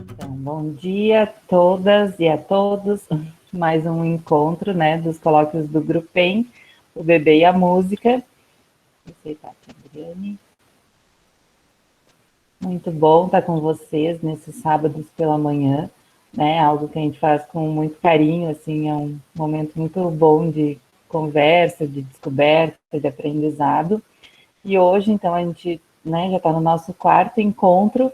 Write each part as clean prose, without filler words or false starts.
Então, bom dia a todas e a todos. Mais um encontro, né, dos colóquios do Grupem, o Bebê e a Música. Aceitar aqui, Adriane. Muito bom estar com vocês nesses sábados pela manhã, né? Algo que a gente faz com muito carinho, assim, é um momento muito bom de conversa, de descoberta, de aprendizado. E hoje, então, a gente, né, já está no nosso quarto encontro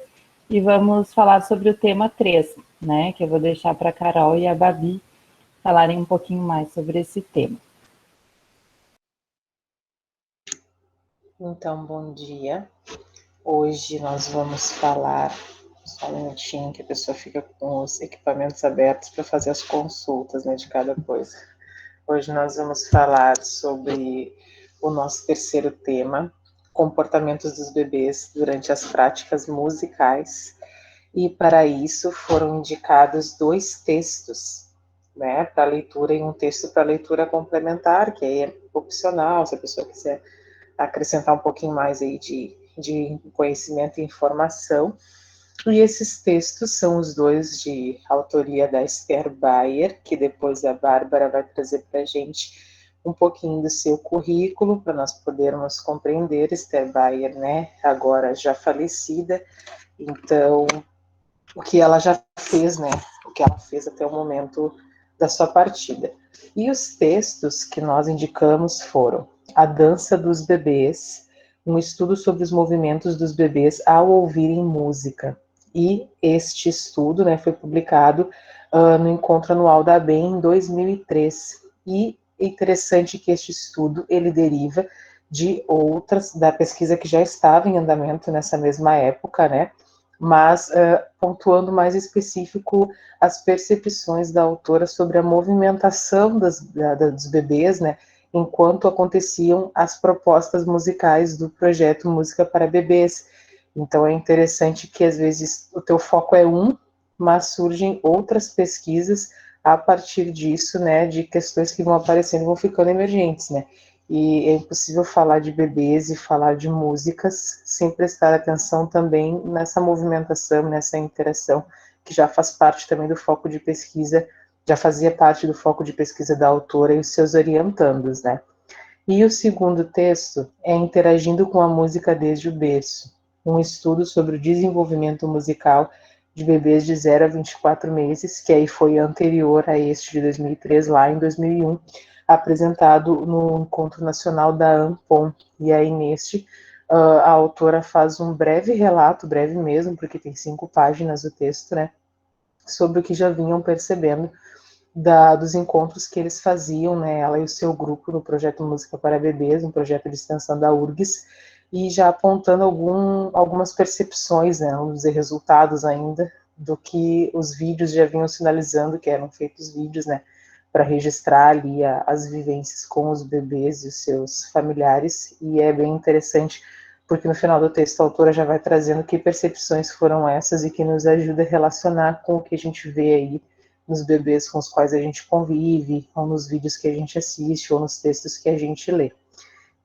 e vamos falar sobre o tema 3, né, que eu vou deixar para a Carol e a Babi falarem um pouquinho mais sobre esse tema. Então, bom dia. Hoje nós vamos falar, só um minutinho que a pessoa fica com os equipamentos abertos para fazer as consultas, né, de cada coisa. Hoje nós vamos falar sobre o nosso terceiro tema, comportamentos dos bebês durante as práticas musicais. E para isso foram indicados 2 textos, né, para leitura e um texto para leitura complementar, que aí é opcional, se a pessoa quiser acrescentar um pouquinho mais aí de conhecimento e informação. E esses textos são os 2 de autoria da Esther Bayer, que depois a Bárbara vai trazer para a gente um pouquinho do seu currículo, para nós podermos compreender. Esther Bayer, né, agora já falecida, então o que ela já fez, né, o que ela fez até o momento da sua partida. E os textos que nós indicamos foram A Dança dos Bebês, um estudo sobre os movimentos dos bebês ao ouvirem música. E este estudo, né, foi publicado no Encontro Anual da ABEM em 2003. E é interessante que este estudo, ele deriva de outras, da pesquisa que já estava em andamento nessa mesma época, né, mas pontuando mais específico as percepções da autora sobre a movimentação dos bebês, né, enquanto aconteciam as propostas musicais do projeto Música para Bebês. Então é interessante que às vezes o teu foco é um, mas surgem outras pesquisas a partir disso, né, de questões que vão aparecendo e vão ficando emergentes, né. E é impossível falar de bebês e falar de músicas sem prestar atenção também nessa movimentação, nessa interação, que já faz parte também do foco de pesquisa, já fazia parte do foco de pesquisa da autora e os seus orientandos, né? E o segundo texto é Interagindo com a Música desde o Berço, um estudo sobre o desenvolvimento musical de bebês de 0 a 24 meses, que aí foi anterior a este de 2003, lá em 2001, apresentado no Encontro Nacional da ANPOM. E aí neste, a autora faz um breve relato, breve mesmo, porque tem 5 páginas o texto, né, sobre o que já vinham percebendo dos encontros que eles faziam, né, ela e o seu grupo no projeto Música para Bebês, um projeto de extensão da URGS, e já apontando algumas percepções, né, vamos dizer, resultados ainda do que os vídeos já vinham sinalizando, que eram feitos vídeos, né, para registrar ali as vivências com os bebês e os seus familiares, e é bem interessante, porque no final do texto a autora já vai trazendo que percepções foram essas e que nos ajuda a relacionar com o que a gente vê aí nos bebês com os quais a gente convive, ou nos vídeos que a gente assiste, ou nos textos que a gente lê.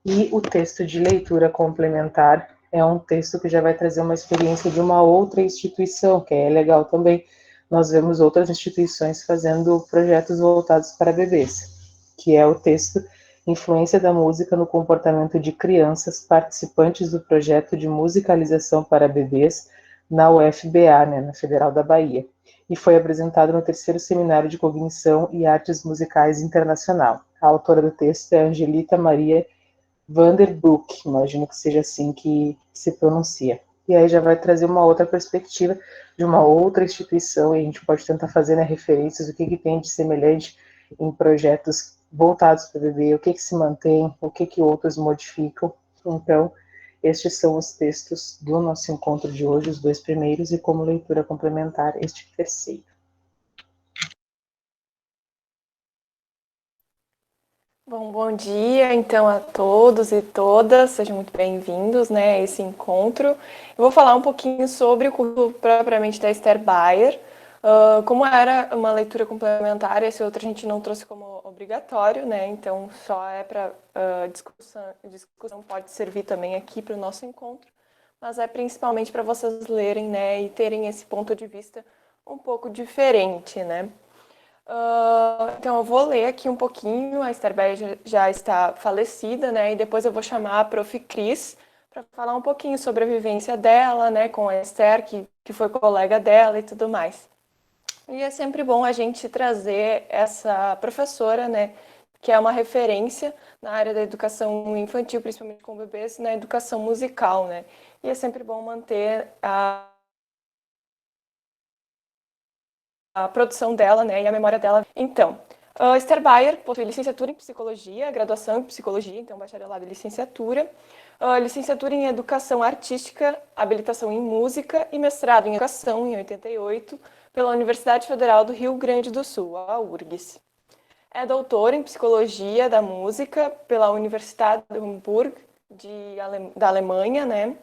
E o texto de leitura complementar é um texto que já vai trazer uma experiência de uma outra instituição, que é legal também. Nós vemos outras instituições fazendo projetos voltados para bebês, que é o texto Influência da Música no Comportamento de Crianças Participantes do Projeto de Musicalização para Bebês na UFBA, né, na Federal da Bahia, e foi apresentado no terceiro Seminário de Cognição e Artes Musicais Internacional. A autora do texto é Angelita Maria Vanderbroek, imagino que seja assim que se pronuncia. E aí já vai trazer uma outra perspectiva de uma outra instituição, e a gente pode tentar fazer, né, referências, o que tem de semelhante em projetos voltados para o bebê, o que se mantém, o que outros modificam. Então, estes são os textos do nosso encontro de hoje, os 2 primeiros, e como leitura complementar, este terceiro. Bom dia, então, a todos e todas, sejam muito bem-vindos, né, a esse encontro. Eu vou falar um pouquinho sobre o currículo propriamente da Esther Bayer, Como era uma leitura complementar, esse outro a gente não trouxe como obrigatório, né? Então só é para discussão pode servir também aqui para o nosso encontro, mas é principalmente para vocês lerem, né? E terem esse ponto de vista um pouco diferente, né? Então eu vou ler aqui um pouquinho. A Esther Bayer já está falecida, né? E depois eu vou chamar a Prof. Cris para falar um pouquinho sobre a vivência dela, né? Com a Esther, que foi colega dela e tudo mais. E é sempre bom a gente trazer essa professora, né, que é uma referência na área da educação infantil, principalmente com bebês, na educação musical, né? E é sempre bom manter a produção dela, né, e a memória dela. Então, Esther Bayer possui licenciatura em psicologia, graduação em psicologia, então bacharelado em licenciatura, licenciatura em educação artística, habilitação em música e mestrado em educação em 88 pela Universidade Federal do Rio Grande do Sul, a URGS. É doutora em psicologia da música pela Universidade de Hamburg, da Alemanha, né,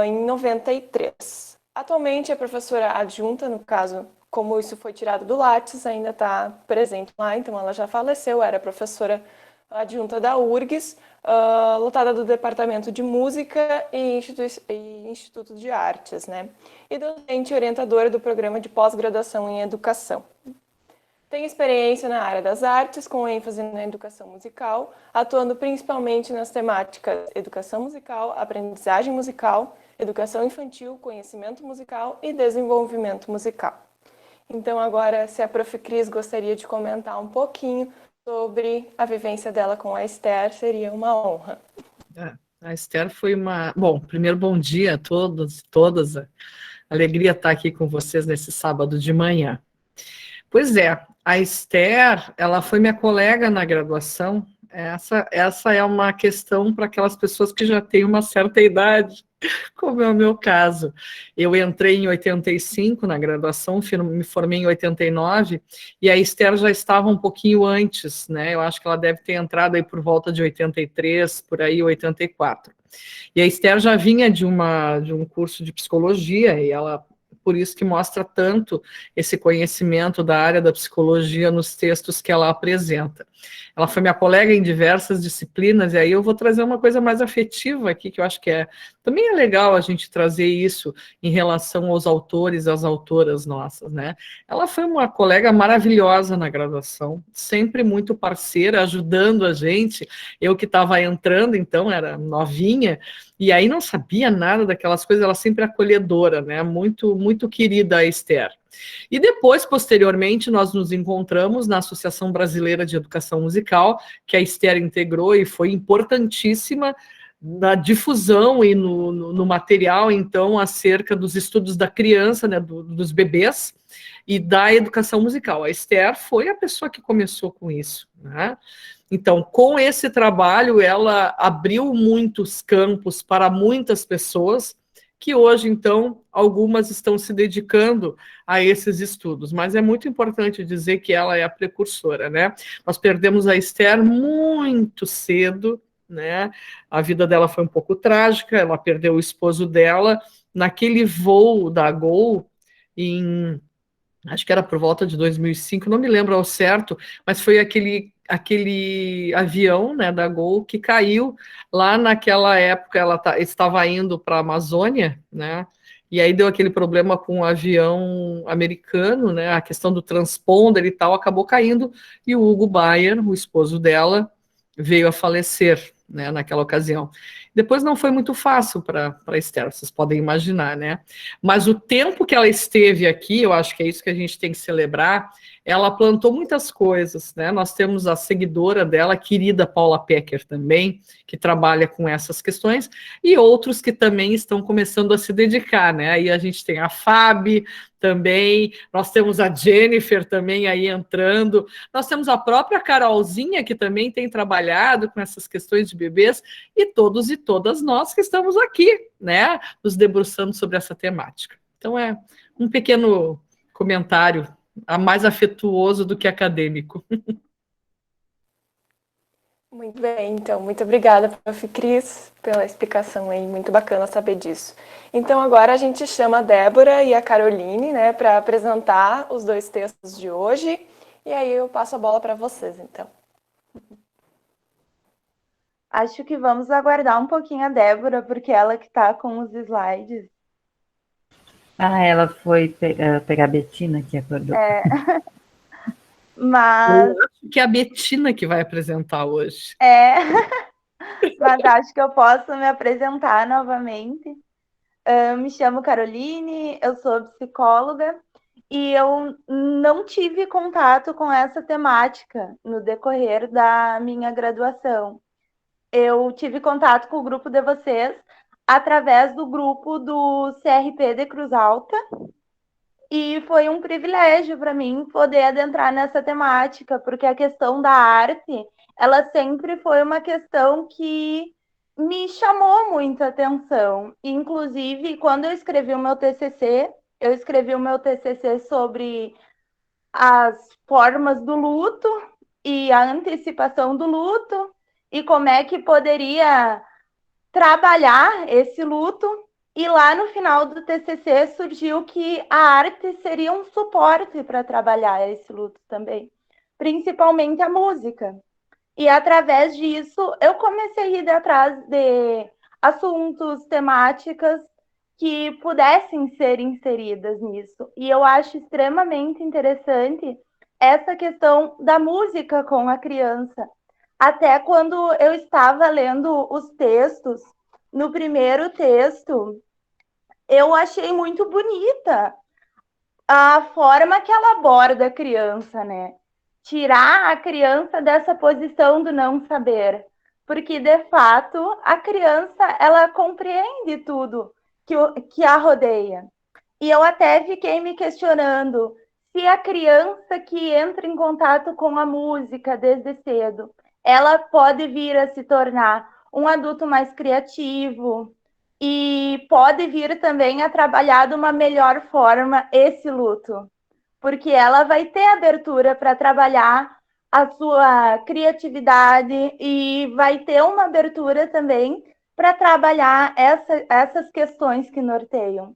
em 93. Atualmente é professora adjunta, no caso, como isso foi tirado do Lattes, ainda está presente lá, então ela já faleceu, era professora adjunta da URGS, lotada do Departamento de Música e Instituto de Artes, né? E docente orientadora do programa de pós-graduação em Educação. Tem experiência na área das artes, com ênfase na educação musical, atuando principalmente nas temáticas educação musical, aprendizagem musical, educação infantil, conhecimento musical e desenvolvimento musical. Então, agora, se a Prof. Cris gostaria de comentar um pouquinho sobre a vivência dela com a Esther, seria uma honra. A Esther foi uma... Bom, primeiro, bom dia a todos e todas. Alegria estar aqui com vocês nesse sábado de manhã. Pois é, a Esther, ela foi minha colega na graduação. Essa é uma questão para aquelas pessoas que já têm uma certa idade, como é o meu caso. Eu entrei em 85 na graduação, me formei em 89, e a Esther já estava um pouquinho antes, né? Eu acho que ela deve ter entrado aí por volta de 83, por aí, 84. E a Esther já vinha de um curso de psicologia, e ela... Por isso que mostra tanto esse conhecimento da área da psicologia nos textos que ela apresenta. Ela foi minha colega em diversas disciplinas, e aí eu vou trazer uma coisa mais afetiva aqui, que eu acho que também é legal a gente trazer isso em relação aos autores e às autoras nossas, né? Ela foi uma colega maravilhosa na graduação, sempre muito parceira, ajudando a gente. Eu que estava entrando, então, era novinha, e aí não sabia nada daquelas coisas, ela sempre acolhedora, né? Muito, muito querida a Esther. E depois, posteriormente, nós nos encontramos na Associação Brasileira de Educação Musical, que a Esther integrou e foi importantíssima na difusão e no material, então, acerca dos estudos da criança, né, dos bebês, e da educação musical. A Esther foi a pessoa que começou com isso, né? Então, com esse trabalho, ela abriu muitos campos para muitas pessoas, que hoje, então, algumas estão se dedicando a esses estudos. Mas é muito importante dizer que ela é a precursora, né? Nós perdemos a Esther muito cedo, né? A vida dela foi um pouco trágica, ela perdeu o esposo dela naquele voo da Gol acho que era por volta de 2005, não me lembro ao certo, mas foi aquele avião, né, da Gol que caiu lá naquela época. Ela estava indo para a Amazônia, né, e aí deu aquele problema com o avião americano, né, a questão do transponder e tal, acabou caindo, e o Hugo Bayer, o esposo dela, veio a falecer, né, naquela ocasião. Depois não foi muito fácil para a Esther, vocês podem imaginar, né? Mas o tempo que ela esteve aqui, eu acho que é isso que a gente tem que celebrar, ela plantou muitas coisas, né? Nós temos a seguidora dela, a querida Paula Pecker também, que trabalha com essas questões, e outros que também estão começando a se dedicar, né? Aí a gente tem a Fábio também, nós temos a Jennifer também aí entrando, nós temos a própria Carolzinha, que também tem trabalhado com essas questões de bebês, e todos e todas nós que estamos aqui, né, nos debruçando sobre essa temática. Então é um pequeno comentário, mais afetuoso do que acadêmico. Muito bem, então, muito obrigada, Prof. Cris, pela explicação aí, muito bacana saber disso. Então, agora a gente chama a Débora e a Caroline, né, para apresentar os 2 textos de hoje, e aí eu passo a bola para vocês, então. Acho que vamos aguardar um pouquinho a Débora, porque ela que está com os slides. Ela foi pegar a Betina, que acordou. Mas... Eu acho que é a Betina que vai apresentar hoje. Mas acho que eu posso me apresentar novamente. Me chamo Caroline, eu sou psicóloga e eu não tive contato com essa temática no decorrer da minha graduação. Eu tive contato com o grupo de vocês através do grupo do CRP de Cruz Alta e foi um privilégio para mim poder adentrar nessa temática, porque a questão da arte, ela sempre foi uma questão que me chamou muita atenção. Inclusive, quando eu escrevi o meu TCC, eu escrevi o meu TCC sobre as formas do luto e a antecipação do luto e como é que poderia trabalhar esse luto. E lá no final do TCC surgiu que a arte seria um suporte para trabalhar esse luto também, principalmente a música. E através disso eu comecei a ir atrás de assuntos, temáticas que pudessem ser inseridas nisso. E eu acho extremamente interessante essa questão da música com a criança. Até quando eu estava lendo os textos, no primeiro texto, eu achei muito bonita a forma que ela aborda a criança, né? Tirar a criança dessa posição do não saber, porque de fato a criança ela compreende tudo que a rodeia. E eu até fiquei me questionando se a criança que entra em contato com a música desde cedo, ela pode vir a se tornar um adulto mais criativo e pode vir também a trabalhar de uma melhor forma esse luto, porque ela vai ter abertura para trabalhar a sua criatividade e vai ter uma abertura também para trabalhar essas questões que norteiam.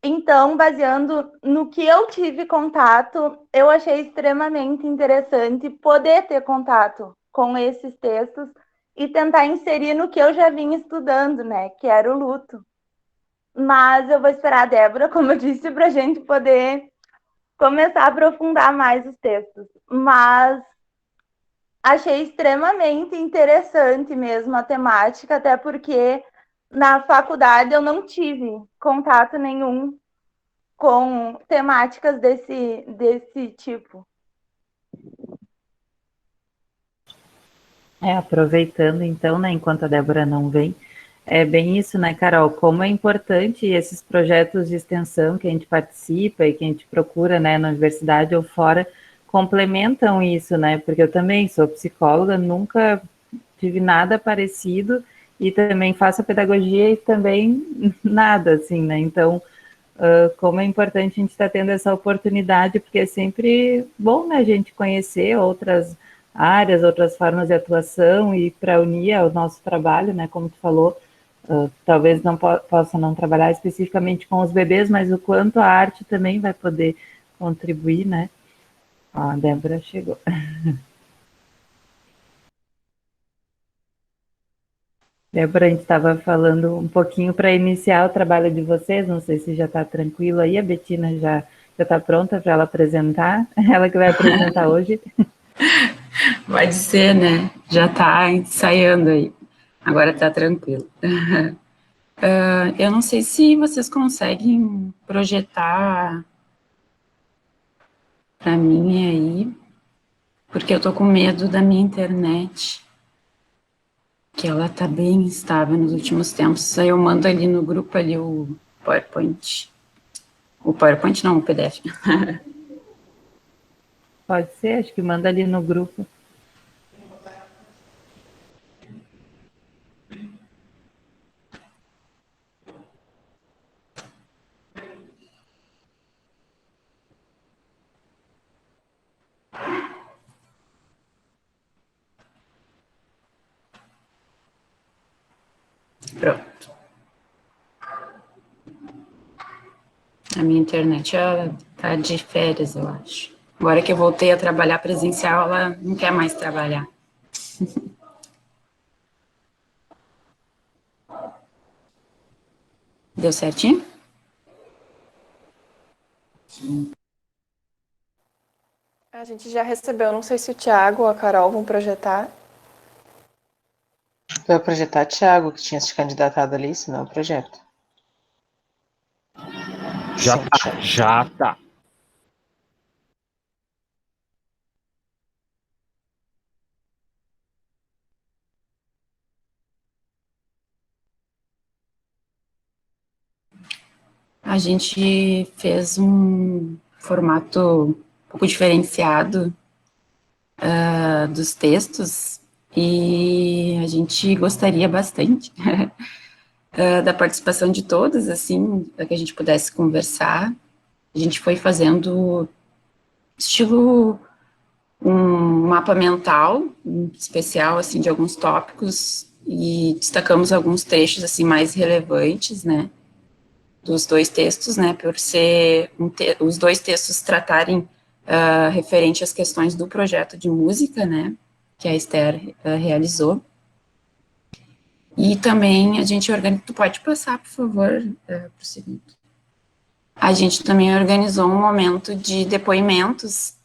Então, baseando no que eu tive contato, eu achei extremamente interessante poder ter contato com esses textos e tentar inserir no que eu já vinha estudando, né, que era o luto. Mas eu vou esperar a Débora, como eu disse, para a gente poder começar a aprofundar mais os textos. Mas achei extremamente interessante mesmo a temática, até porque na faculdade eu não tive contato nenhum com temáticas desse tipo. Aproveitando então, né, enquanto a Débora não vem, é bem isso, né, Carol? Como é importante esses projetos de extensão que a gente participa e que a gente procura, né, na universidade ou fora, complementam isso, né? Porque eu também sou psicóloga, nunca tive nada parecido e também faço a pedagogia e também nada, assim, né? Então, como é importante a gente estar tendo essa oportunidade, porque é sempre bom, né, a gente conhecer outras áreas, outras formas de atuação e para unir ao nosso trabalho, né, como tu falou, talvez não possa não trabalhar especificamente com os bebês, mas o quanto a arte também vai poder contribuir, né? A Débora chegou. Débora, a gente estava falando um pouquinho para iniciar o trabalho de vocês, não sei se já está tranquilo aí, a Betina já está pronta para ela apresentar, ela que vai apresentar hoje. Pode ser, né? Já está ensaiando aí. Agora está tranquilo. Eu não sei se vocês conseguem projetar para mim aí, porque eu tô com medo da minha internet, que ela tá bem instável nos últimos tempos. Aí eu mando ali no grupo ali o PowerPoint. O PowerPoint não, o PDF. Pode ser, acho que manda ali no grupo. Pronto. A minha internet, ela tá de férias, eu acho. Agora que eu voltei a trabalhar presencial, ela não quer mais trabalhar. Deu certinho? A gente já recebeu, não sei se o Thiago ou a Carol vão projetar. Foi projetar Thiago, que tinha se candidatado ali, senão eu projeto. Já Sim, tá, Thiago. já tá. A gente fez um formato um pouco diferenciado dos textos e a gente gostaria bastante da participação de todas, assim, para que a gente pudesse conversar. A gente foi fazendo estilo um mapa mental um especial, assim, de alguns tópicos e destacamos alguns trechos, assim, mais relevantes, né, dos dois textos, né, por ser os dois textos tratarem referente às questões do projeto de música, né, que a Esther realizou. E também a gente organizou, tu pode passar, por favor, para o segundo. A gente também organizou um momento de depoimentos,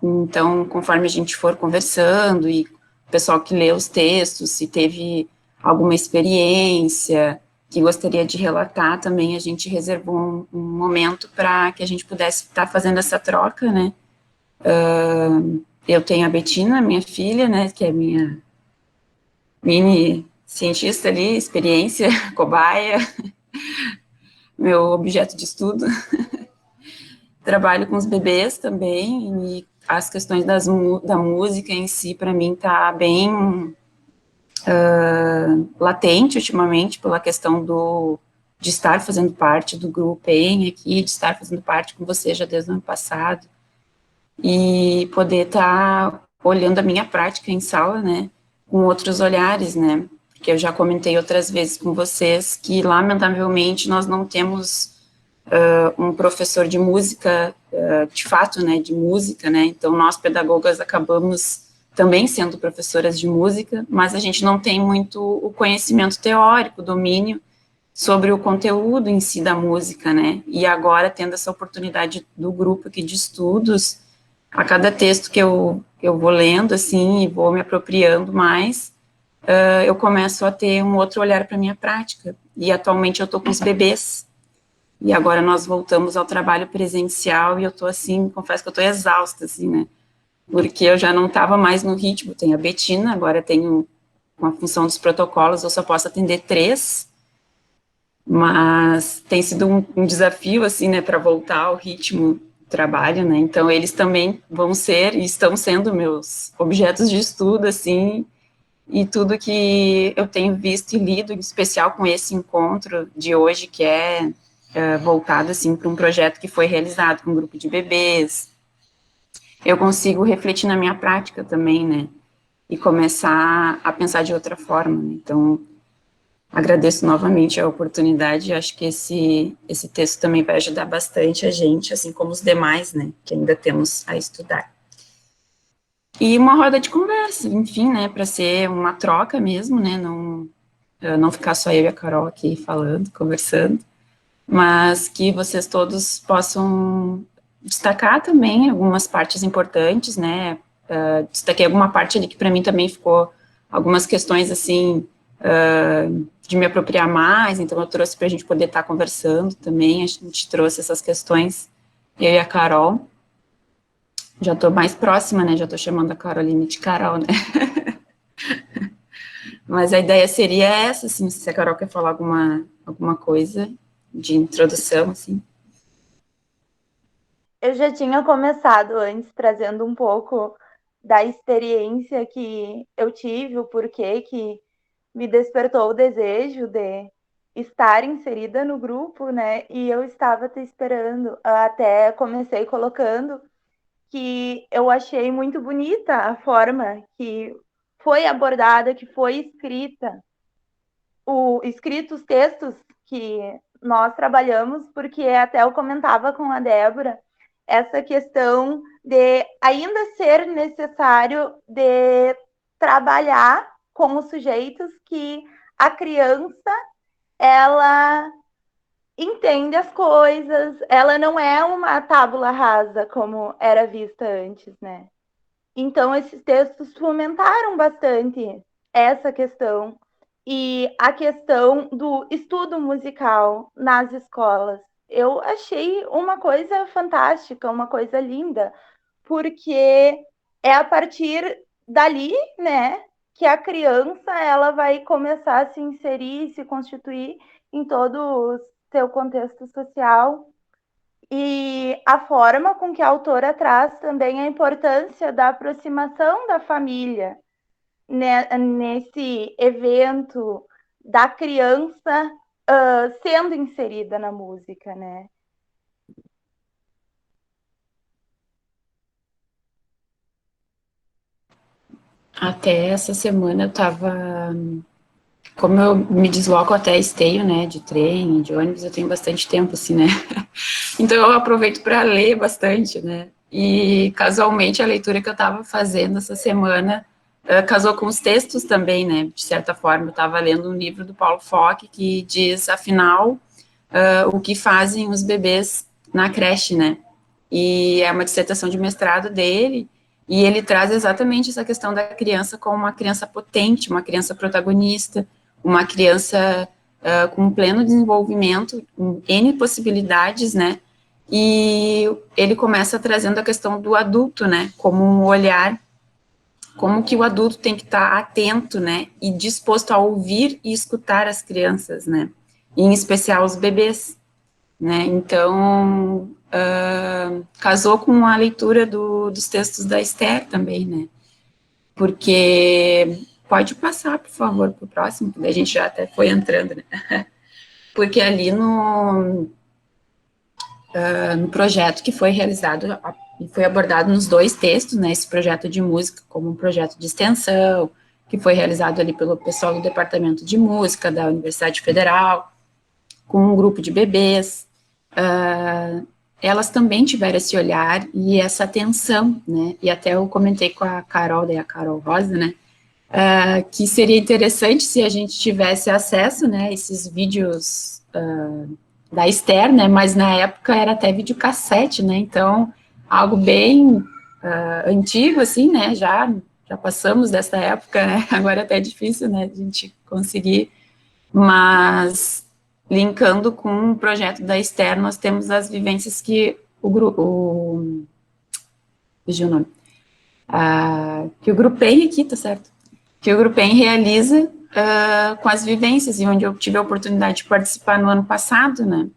então, conforme a gente for conversando e o pessoal que lê os textos, se teve alguma experiência que gostaria de relatar também, a gente reservou um momento para que a gente pudesse estar fazendo essa troca, né? Eu tenho a Betina, minha filha, né, que é minha mini cientista ali, experiência, cobaia, meu objeto de estudo. Trabalho com os bebês também, e as questões da música em si, para mim, tá bem latente ultimamente, pela questão de estar fazendo parte do grupo EN aqui, de estar fazendo parte com você já desde o ano passado, e poder estar olhando a minha prática em sala, né, com outros olhares, né, porque eu já comentei outras vezes com vocês que, lamentavelmente, nós não temos um professor de música, de fato, né, de música, né, então nós pedagogas acabamos também sendo professoras de música, mas a gente não tem muito o conhecimento teórico, o domínio sobre o conteúdo em si da música, né, e agora tendo essa oportunidade do grupo aqui de estudos, a cada texto que eu vou lendo, assim, e vou me apropriando mais, eu começo a ter um outro olhar para a minha prática, e atualmente eu estou com os bebês, e agora nós voltamos ao trabalho presencial e eu tô assim, confesso que eu tô exausta, assim, né? Porque eu já não estava mais no ritmo. Tenho a Betina, agora tenho, com a função dos protocolos, eu só posso atender 3, mas tem sido um desafio, assim, né, para voltar ao ritmo do trabalho, né? Então, eles também vão ser e estão sendo meus objetos de estudo, assim, e tudo que eu tenho visto e lido, em especial com esse encontro de hoje, que é voltado, assim, para um projeto que foi realizado com um grupo de bebês, eu consigo refletir na minha prática também, né, e começar a pensar de outra forma, né? Então, agradeço novamente a oportunidade, acho que esse texto também vai ajudar bastante a gente, assim como os demais, né, que ainda temos a estudar. E uma roda de conversa, enfim, né, para ser uma troca mesmo, né, não ficar só eu e a Carol aqui falando, conversando, mas que vocês todos possam destacar também algumas partes importantes, né, destaquei alguma parte ali que para mim também ficou algumas questões, assim, de me apropriar mais, então eu trouxe para a gente poder estar conversando também, a gente trouxe essas questões, eu e a Carol, já estou mais próxima, né, já estou chamando a Caroline de Carol, né, mas a ideia seria essa, assim, se a Carol quer falar alguma coisa de introdução, assim. Eu já tinha começado antes trazendo um pouco da experiência que eu tive, o porquê que me despertou o desejo de estar inserida no grupo, né? E eu estava te esperando, até comecei colocando que eu achei muito bonita a forma que foi abordada, que foi escrita escrito os textos que nós trabalhamos, porque até eu comentava com a Débora essa questão de ainda ser necessário de trabalhar com os sujeitos que a criança, ela entende as coisas, ela não é uma tábula rasa como era vista antes, né? Então, esses textos fomentaram bastante essa questão e a questão do estudo musical nas escolas. Eu achei uma coisa fantástica, uma coisa linda, porque é a partir dali, né, que a criança ela vai começar a se inserir, se constituir em todo o seu contexto social. E a forma com que a autora traz também a importância da aproximação da família, né, nesse evento da criança sendo inserida na música, né? Até essa semana eu estava, como eu me desloco até Esteio, né, de trem, de ônibus, eu tenho bastante tempo, assim, né, então eu aproveito para ler bastante, né, e casualmente a leitura que eu estava fazendo essa semana casou com os textos também, né, de certa forma. Eu estava lendo um livro do Paulo Fock que diz, afinal, o que fazem os bebês na creche, né, e é uma dissertação de mestrado dele, e ele traz exatamente essa questão da criança como uma criança potente, uma criança protagonista, uma criança com pleno desenvolvimento, com N possibilidades, né, e ele começa trazendo a questão do adulto, né, como um olhar, como que o adulto tem que estar atento, né, e disposto a ouvir e escutar as crianças, né, em especial os bebês, né, então, casou com a leitura dos textos da Esther também, né, porque, pode passar, por favor, para o próximo, que a gente já até foi entrando, né, porque ali no projeto que foi realizado e foi abordado nos 2 textos, né, esse projeto de música como um projeto de extensão, que foi realizado ali pelo pessoal do Departamento de Música da Universidade Federal, com um grupo de bebês, elas também tiveram esse olhar e essa atenção, né, e até eu comentei com a Carol, daí a Carol Rosa, né, que seria interessante se a gente tivesse acesso, né, a esses vídeos da Esther, né, mas na época era até videocassete, né, então algo bem antigo, assim, né, já passamos dessa época, né, agora é até difícil, né, a gente conseguir, mas linkando com o projeto da Esther, nós temos as vivências que o grupo, fugiu o nome, que o Grupem aqui, tá certo, que o Grupem realiza com as vivências, e onde eu tive a oportunidade de participar no ano passado, né,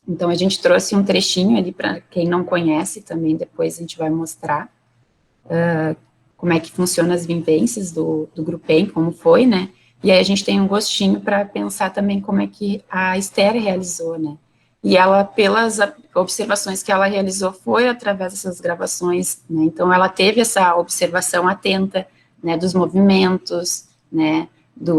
então a gente trouxe um trechinho ali para quem não conhece também, depois a gente vai mostrar como é que funcionam as vivências do Grupem, como foi, né, e aí a gente tem um gostinho para pensar também como é que a Esther realizou, né, e ela, pelas observações que ela realizou, foi através dessas gravações, né, então ela teve essa observação atenta, né, dos movimentos, né,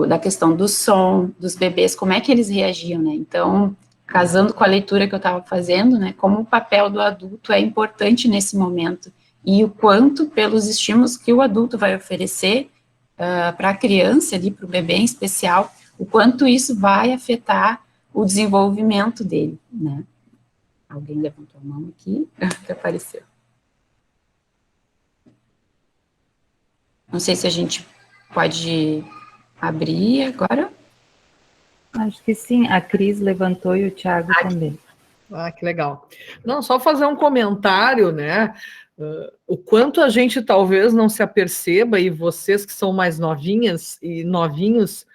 da questão do som, dos bebês, como é que eles reagiam, né, então, casando com a leitura que eu estava fazendo, né, como o papel do adulto é importante nesse momento, e o quanto, pelos estímulos que o adulto vai oferecer para a criança, ali, para o bebê em especial, o quanto isso vai afetar o desenvolvimento dele, né. Alguém levantou a mão aqui, que apareceu. Não sei se a gente pode abrir agora. Acho que sim, a Cris levantou e o Thiago também. Que legal. Não, só fazer um comentário, né, o quanto a gente talvez não se aperceba, e vocês que são mais novinhas e novinhos,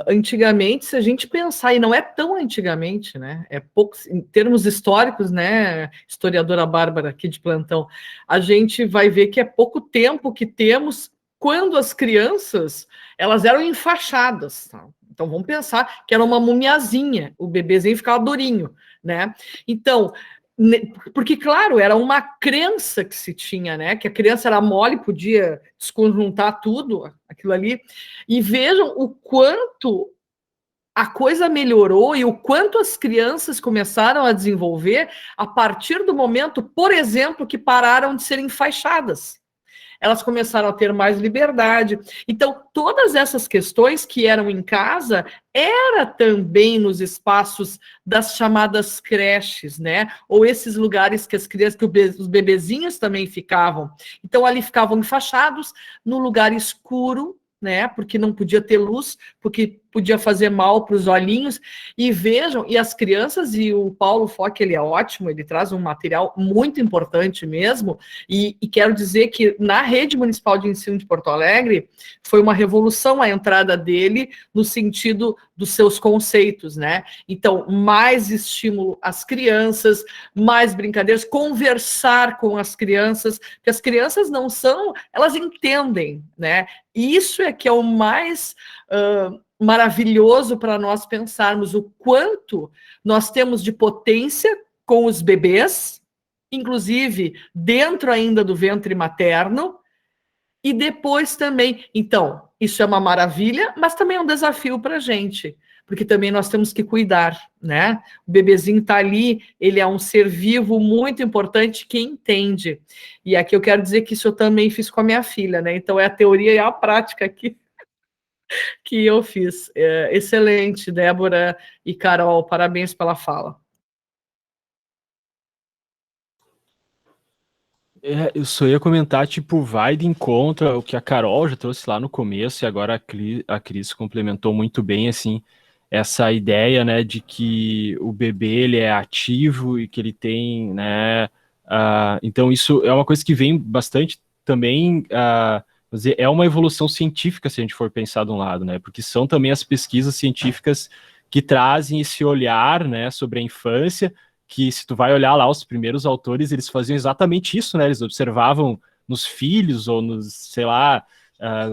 antigamente, se a gente pensar, e não é tão antigamente, né, é pouco, em termos históricos, né, historiadora Bárbara aqui de plantão, a gente vai ver que é pouco tempo que temos quando as crianças, elas eram enfaixadas, tá? Então vamos pensar que era uma mumiazinha, o bebezinho ficava durinho, né, então, porque claro, era uma crença que se tinha, né, que a criança era mole, podia desconjuntar tudo, aquilo ali, e vejam o quanto a coisa melhorou e o quanto as crianças começaram a desenvolver a partir do momento, por exemplo, que pararam de ser enfaixadas. Elas começaram a ter mais liberdade. Então, todas essas questões que eram em casa, era também nos espaços das chamadas creches, né? Ou esses lugares que as crianças, que os bebezinhos também ficavam. Então, ali ficavam enfaixados, no lugar escuro, né? Porque não podia ter luz, porque podia fazer mal para os olhinhos. E vejam, e as crianças, e o Paulo Fock, ele é ótimo, ele traz um material muito importante mesmo, e quero dizer que na Rede Municipal de Ensino de Porto Alegre foi uma revolução a entrada dele no sentido dos seus conceitos, né? Então, mais estímulo às crianças, mais brincadeiras, conversar com as crianças, porque as crianças não são, elas entendem, né? E isso é que é o mais maravilhoso para nós pensarmos o quanto nós temos de potência com os bebês, inclusive dentro ainda do ventre materno, e depois também. Então, isso é uma maravilha, mas também é um desafio para a gente, porque também nós temos que cuidar, né? O bebezinho está ali, ele é um ser vivo muito importante que entende. E aqui eu quero dizer que isso eu também fiz com a minha filha, né? Então, é a teoria e a prática aqui que eu fiz. Excelente, Débora e Carol, parabéns pela fala. Eu só ia comentar, tipo, vai de encontro ao que a Carol já trouxe lá no começo, e agora a Cris complementou muito bem, assim, essa ideia, né, de que o bebê, ele é ativo e que ele tem, né, então isso é uma coisa que vem bastante também, é uma evolução científica, se a gente for pensar de um lado, né, porque são também as pesquisas científicas que trazem esse olhar, né, sobre a infância, que se tu vai olhar lá os primeiros autores, eles faziam exatamente isso, né? Eles observavam nos filhos ou nos, sei lá,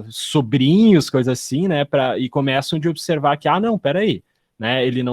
sobrinhos, coisas assim, né? E começam de observar que, não, peraí, né? Ele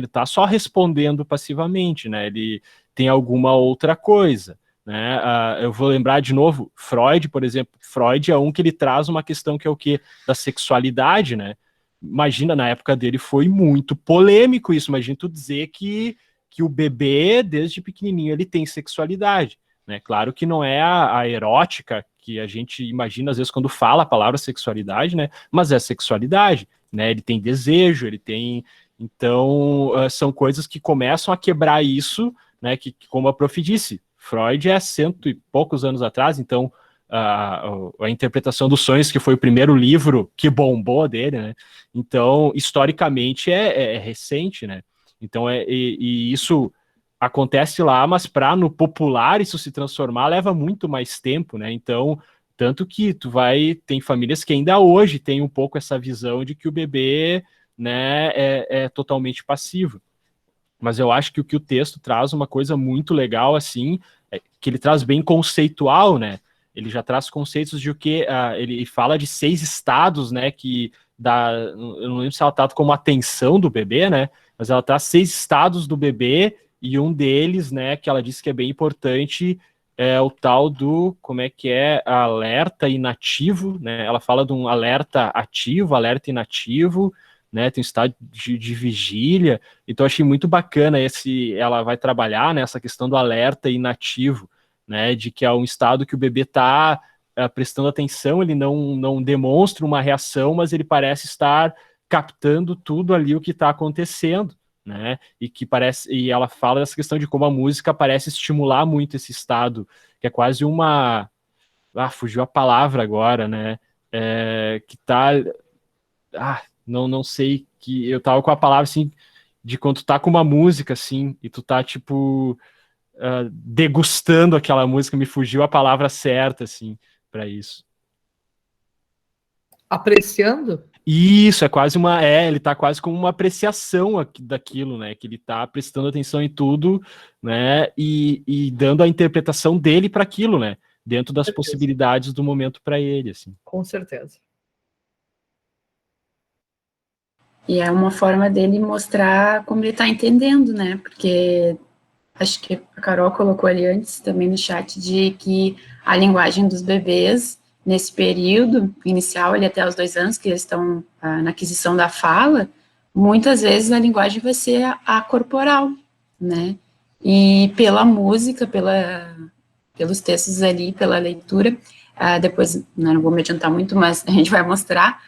tá só respondendo passivamente, né? Ele tem alguma outra coisa, né? Eu vou lembrar de novo, Freud, por exemplo. Freud é um que ele traz uma questão que é o quê? Da sexualidade, né? Imagina, na época dele foi muito polêmico isso. Imagina tu dizer que o bebê, desde pequenininho, ele tem sexualidade, né? Claro que não é a erótica que a gente imagina, às vezes, quando fala a palavra sexualidade, né? Mas é sexualidade, né? Ele tem desejo, ele tem... Então, são coisas que começam a quebrar isso, né? Que como a prof disse, Freud é 100 e poucos anos atrás, então a interpretação dos sonhos, que foi o primeiro livro que bombou dele, né? Então, historicamente, é recente, né? Então, e isso acontece lá, mas para no popular isso se transformar leva muito mais tempo, né? Então, tanto que tem famílias que ainda hoje têm um pouco essa visão de que o bebê, né, é totalmente passivo. Mas eu acho que o texto traz uma coisa muito legal, assim, que ele traz bem conceitual, né? Ele já traz conceitos de o que ele fala de 6 estados, né, eu não lembro se ela trata como atenção do bebê, né, mas ela traz 6 estados do bebê, e um deles, né, que ela disse que é bem importante, é o tal do, como é que é, alerta inativo, né, ela fala de um alerta ativo, alerta inativo, né, tem um estado de vigília, então eu achei muito bacana ela vai trabalhar nessa questão do alerta inativo, né, de que é um estado que o bebê está prestando atenção, ele não demonstra uma reação, mas ele parece estar captando tudo ali o que está acontecendo, né? E ela fala dessa questão de como a música parece estimular muito esse estado, que é quase uma... fugiu a palavra agora, né? Que tá... não sei, que eu tava com a palavra, assim, de quando tu tá com uma música, assim, e tu tá, tipo... degustando aquela música, me fugiu a palavra certa, assim, para isso. Apreciando? Isso, é quase ele tá quase como uma apreciação daquilo, né, que ele tá prestando atenção em tudo, né, e dando a interpretação dele para aquilo, né, dentro das possibilidades do momento para ele, assim. Com certeza. E é uma forma dele mostrar como ele está entendendo, né? Porque acho que a Carol colocou ali antes também no chat de que a linguagem dos bebês, nesse período inicial, ali até os 2 anos, que eles estão na aquisição da fala, muitas vezes a linguagem vai ser a corporal, né? E pela música, pelos textos ali, pela leitura, depois, não vou me adiantar muito, mas a gente vai mostrar,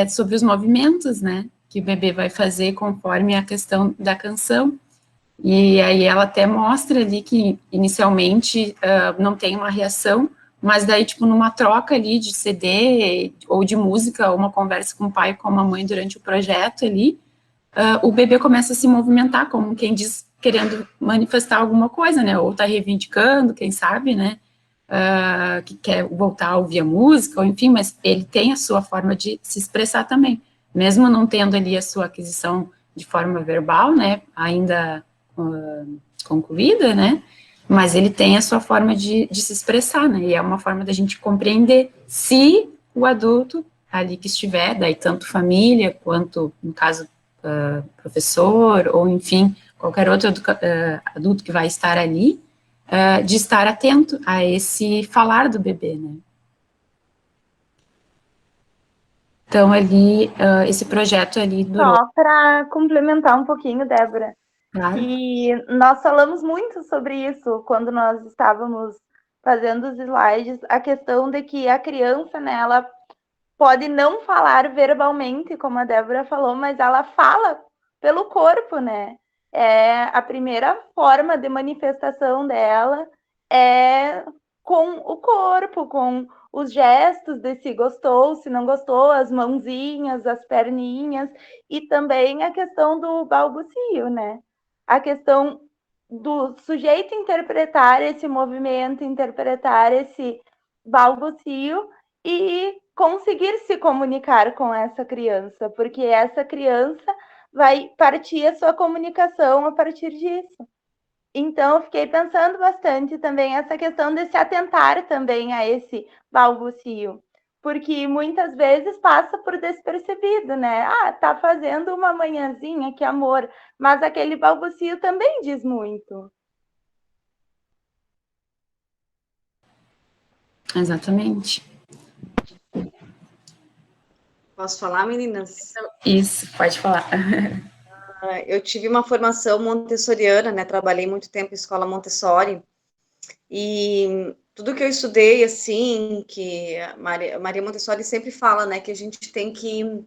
sobre os movimentos, né? Que o bebê vai fazer conforme a questão da canção. E aí ela até mostra ali que inicialmente não tem uma reação, mas daí, tipo, numa troca ali de CD ou de música, ou uma conversa com o pai e com a mãe durante o projeto ali, o bebê começa a se movimentar, como quem diz, querendo manifestar alguma coisa, né? Ou tá reivindicando, quem sabe, né? Que quer voltar a ouvir a música, ou enfim, mas ele tem a sua forma de se expressar também. Mesmo não tendo ali a sua aquisição de forma verbal, né? Ainda concluída, né? Mas ele tem a sua forma de se expressar, né? E é uma forma da gente compreender se o adulto ali que estiver, daí tanto família quanto, no caso, professor, ou enfim, qualquer outro adulto que vai estar ali, de estar atento a esse falar do bebê, né? Então, ali, esse projeto ali durou... Só para complementar um pouquinho, Débora, Claro. que nós falamos muito sobre isso quando nós estávamos fazendo os slides, a questão de que a criança, né, ela pode não falar verbalmente, como a Débora falou, mas ela fala pelo corpo, né? A primeira forma de manifestação dela é com o corpo, com os gestos de se gostou, se não gostou, as mãozinhas, as perninhas, e também a questão do balbucio, né? A questão do sujeito interpretar esse movimento, interpretar esse balbucio e conseguir se comunicar com essa criança, porque essa criança vai partir a sua comunicação a partir disso. Então, eu fiquei pensando bastante também essa questão de se atentar também a esse balbucio, porque muitas vezes passa por despercebido, né? Ah, tá fazendo uma manhãzinha, que amor, mas aquele balbucio também diz muito. Exatamente. Posso falar, meninas? Isso, pode falar. Eu tive uma formação montessoriana, né? Trabalhei muito tempo em escola Montessori, e tudo que eu estudei, assim, que a Maria Montessori sempre fala, né? Que a gente tem que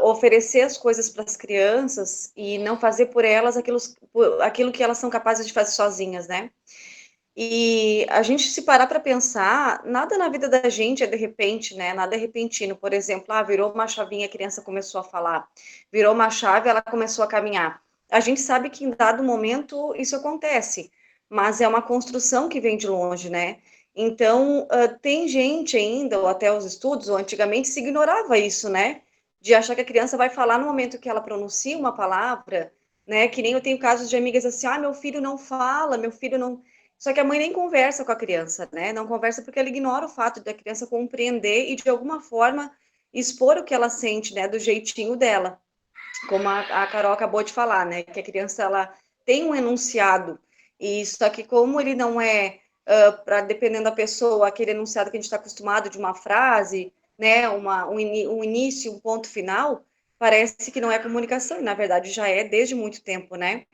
oferecer as coisas para as crianças e não fazer por elas aquilo que elas são capazes de fazer sozinhas, né? E a gente se parar para pensar, nada na vida da gente é de repente, né? Nada é repentino. Por exemplo, virou uma chavinha, a criança começou a falar. Virou uma chave, ela começou a caminhar. A gente sabe que em dado momento isso acontece, mas é uma construção que vem de longe, né? Então, tem gente ainda, ou até os estudos, ou antigamente se ignorava isso, né? De achar que a criança vai falar no momento que ela pronuncia uma palavra, né? Que nem eu tenho casos de amigas assim, meu filho não fala, meu filho não. Só que a mãe nem conversa com a criança, né? Não conversa porque ela ignora o fato da criança compreender e, de alguma forma, expor o que ela sente, né? Do jeitinho dela. Como a Carol acabou de falar, né? Que a criança, ela tem um enunciado. E só que como ele não é, dependendo da pessoa, aquele enunciado que a gente está acostumado de uma frase, né? Um início, um ponto final, parece que não é comunicação. E, na verdade, já é desde muito tempo, né?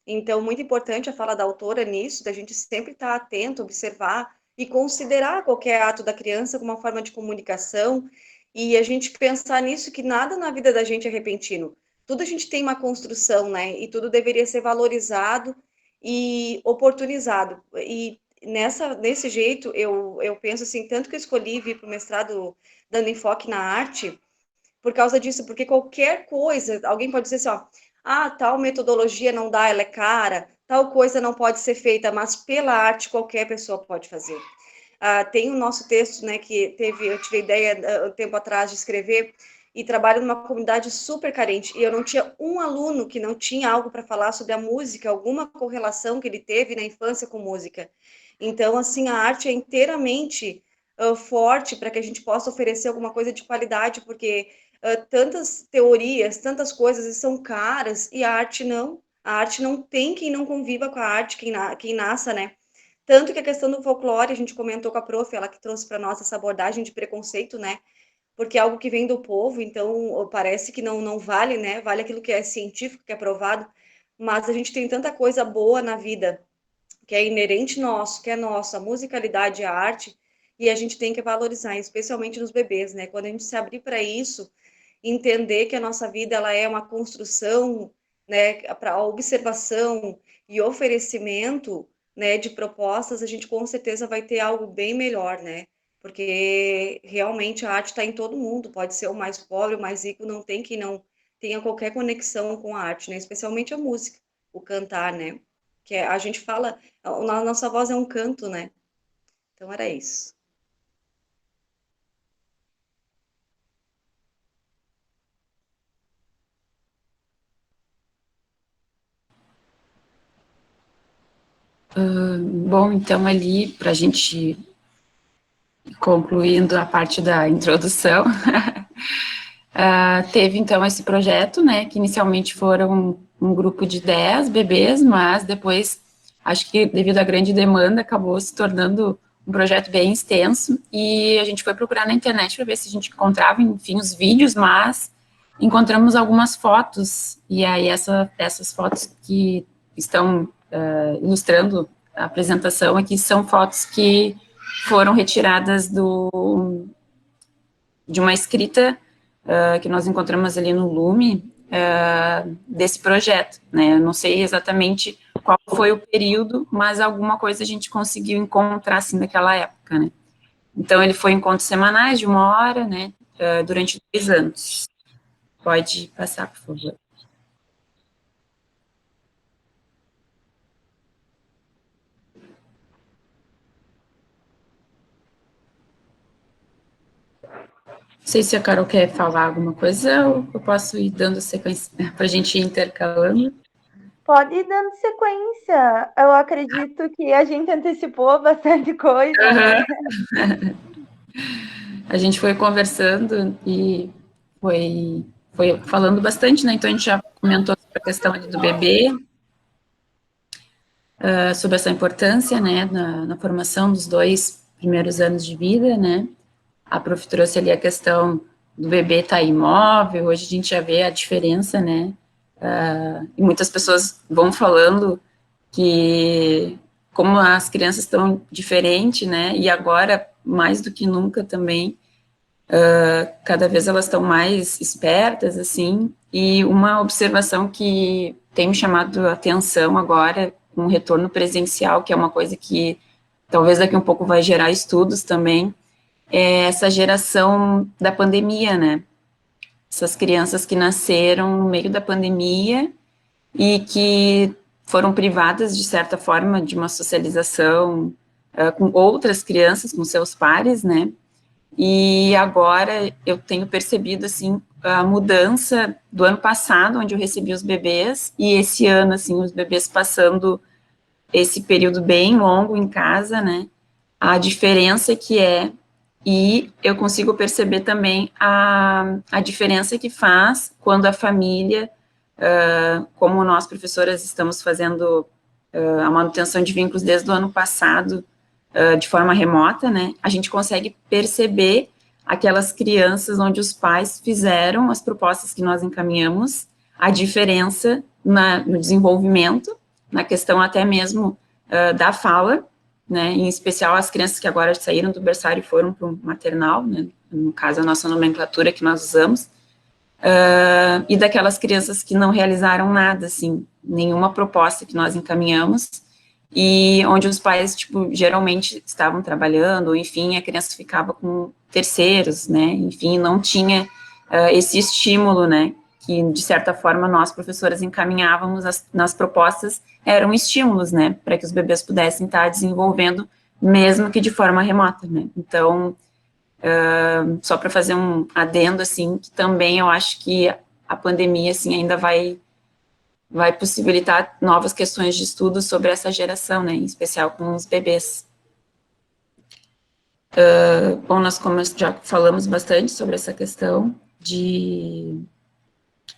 Então, muito importante a fala da autora nisso, da gente sempre estar atento, observar e considerar qualquer ato da criança como uma forma de comunicação e a gente pensar nisso que nada na vida da gente é repentino. Tudo a gente tem uma construção, né? E tudo deveria ser valorizado e oportunizado. E nesse jeito, eu penso assim, tanto que eu escolhi vir para o mestrado dando enfoque na arte, por causa disso, porque qualquer coisa, alguém pode dizer assim, tal metodologia não dá, ela é cara, tal coisa não pode ser feita, mas pela arte qualquer pessoa pode fazer. Tem o nosso texto, né, que eu tive ideia um tempo atrás de escrever, e trabalho numa comunidade super carente, e eu não tinha um aluno que não tinha algo para falar sobre a música, alguma correlação que ele teve na infância com música. Então, assim, a arte é inteiramente forte para que a gente possa oferecer alguma coisa de qualidade, porque tantas teorias, tantas coisas são caras, e a arte não. A arte não tem quem não conviva com a arte, quem nasça, né? Tanto que a questão do folclore, a gente comentou com a prof, ela que trouxe para nós essa abordagem de preconceito, né? porque é algo que vem do povo, então parece que não vale, né? Vale aquilo que é científico, que é provado, mas a gente tem tanta coisa boa na vida que é inerente nosso, que é nosso, a musicalidade, a arte, e a gente tem que valorizar, especialmente nos bebês, né? Quando a gente se abrir para isso, entender que a nossa vida ela é uma construção, né, para observação e oferecimento, né, de propostas, a gente com certeza vai ter algo bem melhor, né? Porque realmente a arte está em todo mundo, pode ser o mais pobre, o mais rico, não tem quem não tenha qualquer conexão com a arte, né? Especialmente a música, o cantar, né? Que a gente fala, a nossa voz é um canto, né? Então era isso. Bom, então ali, para a gente concluindo a parte da introdução, teve então esse projeto, né, que inicialmente foram um grupo de 10 bebês, mas depois, acho que devido à grande demanda, acabou se tornando um projeto bem extenso, e a gente foi procurar na internet para ver se a gente encontrava, enfim, os vídeos, mas encontramos algumas fotos, e aí essas fotos que estão ilustrando a apresentação aqui são fotos que foram retiradas de uma escrita que nós encontramos ali no Lume, desse projeto, né? Eu não sei exatamente qual foi o período, mas alguma coisa a gente conseguiu encontrar, assim, naquela época, né? Então, ele foi encontros semanais de 1 hora, né, durante 2 anos. Pode passar, por favor. Não sei se a Carol quer falar alguma coisa, ou eu posso ir dando sequência para a gente ir intercalando. Pode ir dando sequência. Eu acredito que a gente antecipou bastante coisa, né? A gente foi conversando e foi falando bastante, né? Então a gente já comentou sobre a questão ali do bebê, sobre essa importância, né, na formação dos 2 primeiros anos de vida, né? A prof trouxe ali a questão do bebê estar imóvel, hoje a gente já vê a diferença, né? E muitas pessoas vão falando que como as crianças estão diferentes, né? E agora, mais do que nunca também, cada vez elas estão mais espertas, assim, e uma observação que tem me chamado a atenção agora, com o retorno presencial, que é uma coisa que talvez daqui a um pouco vai gerar estudos também, é essa geração da pandemia, né? Essas crianças que nasceram no meio da pandemia e que foram privadas, de certa forma, de uma socialização com outras crianças, com seus pares, né? E agora eu tenho percebido, assim, a mudança do ano passado, onde eu recebi os bebês, e esse ano, assim, os bebês passando esse período bem longo em casa, né? A diferença que é, e eu consigo perceber também a diferença que faz quando a família, como nós, professoras, estamos fazendo a manutenção de vínculos desde o ano passado, de forma remota, né, a gente consegue perceber aquelas crianças onde os pais fizeram as propostas que nós encaminhamos, a diferença no desenvolvimento, na questão até mesmo da fala, né, em especial as crianças que agora saíram do berçário e foram para o maternal, né, no caso a nossa nomenclatura que nós usamos, e daquelas crianças que não realizaram nada, assim, nenhuma proposta que nós encaminhamos, e onde os pais, tipo, geralmente estavam trabalhando, ou enfim, a criança ficava com terceiros, né, enfim, não tinha esse estímulo, né, que de certa forma nós, professoras, encaminhávamos nas propostas, eram estímulos, né, para que os bebês pudessem estar desenvolvendo, mesmo que de forma remota, né, então, só para fazer um adendo, assim, que também eu acho que a pandemia, assim, ainda vai possibilitar novas questões de estudo sobre essa geração, né, em especial com os bebês. Bom, nós como já falamos bastante sobre essa questão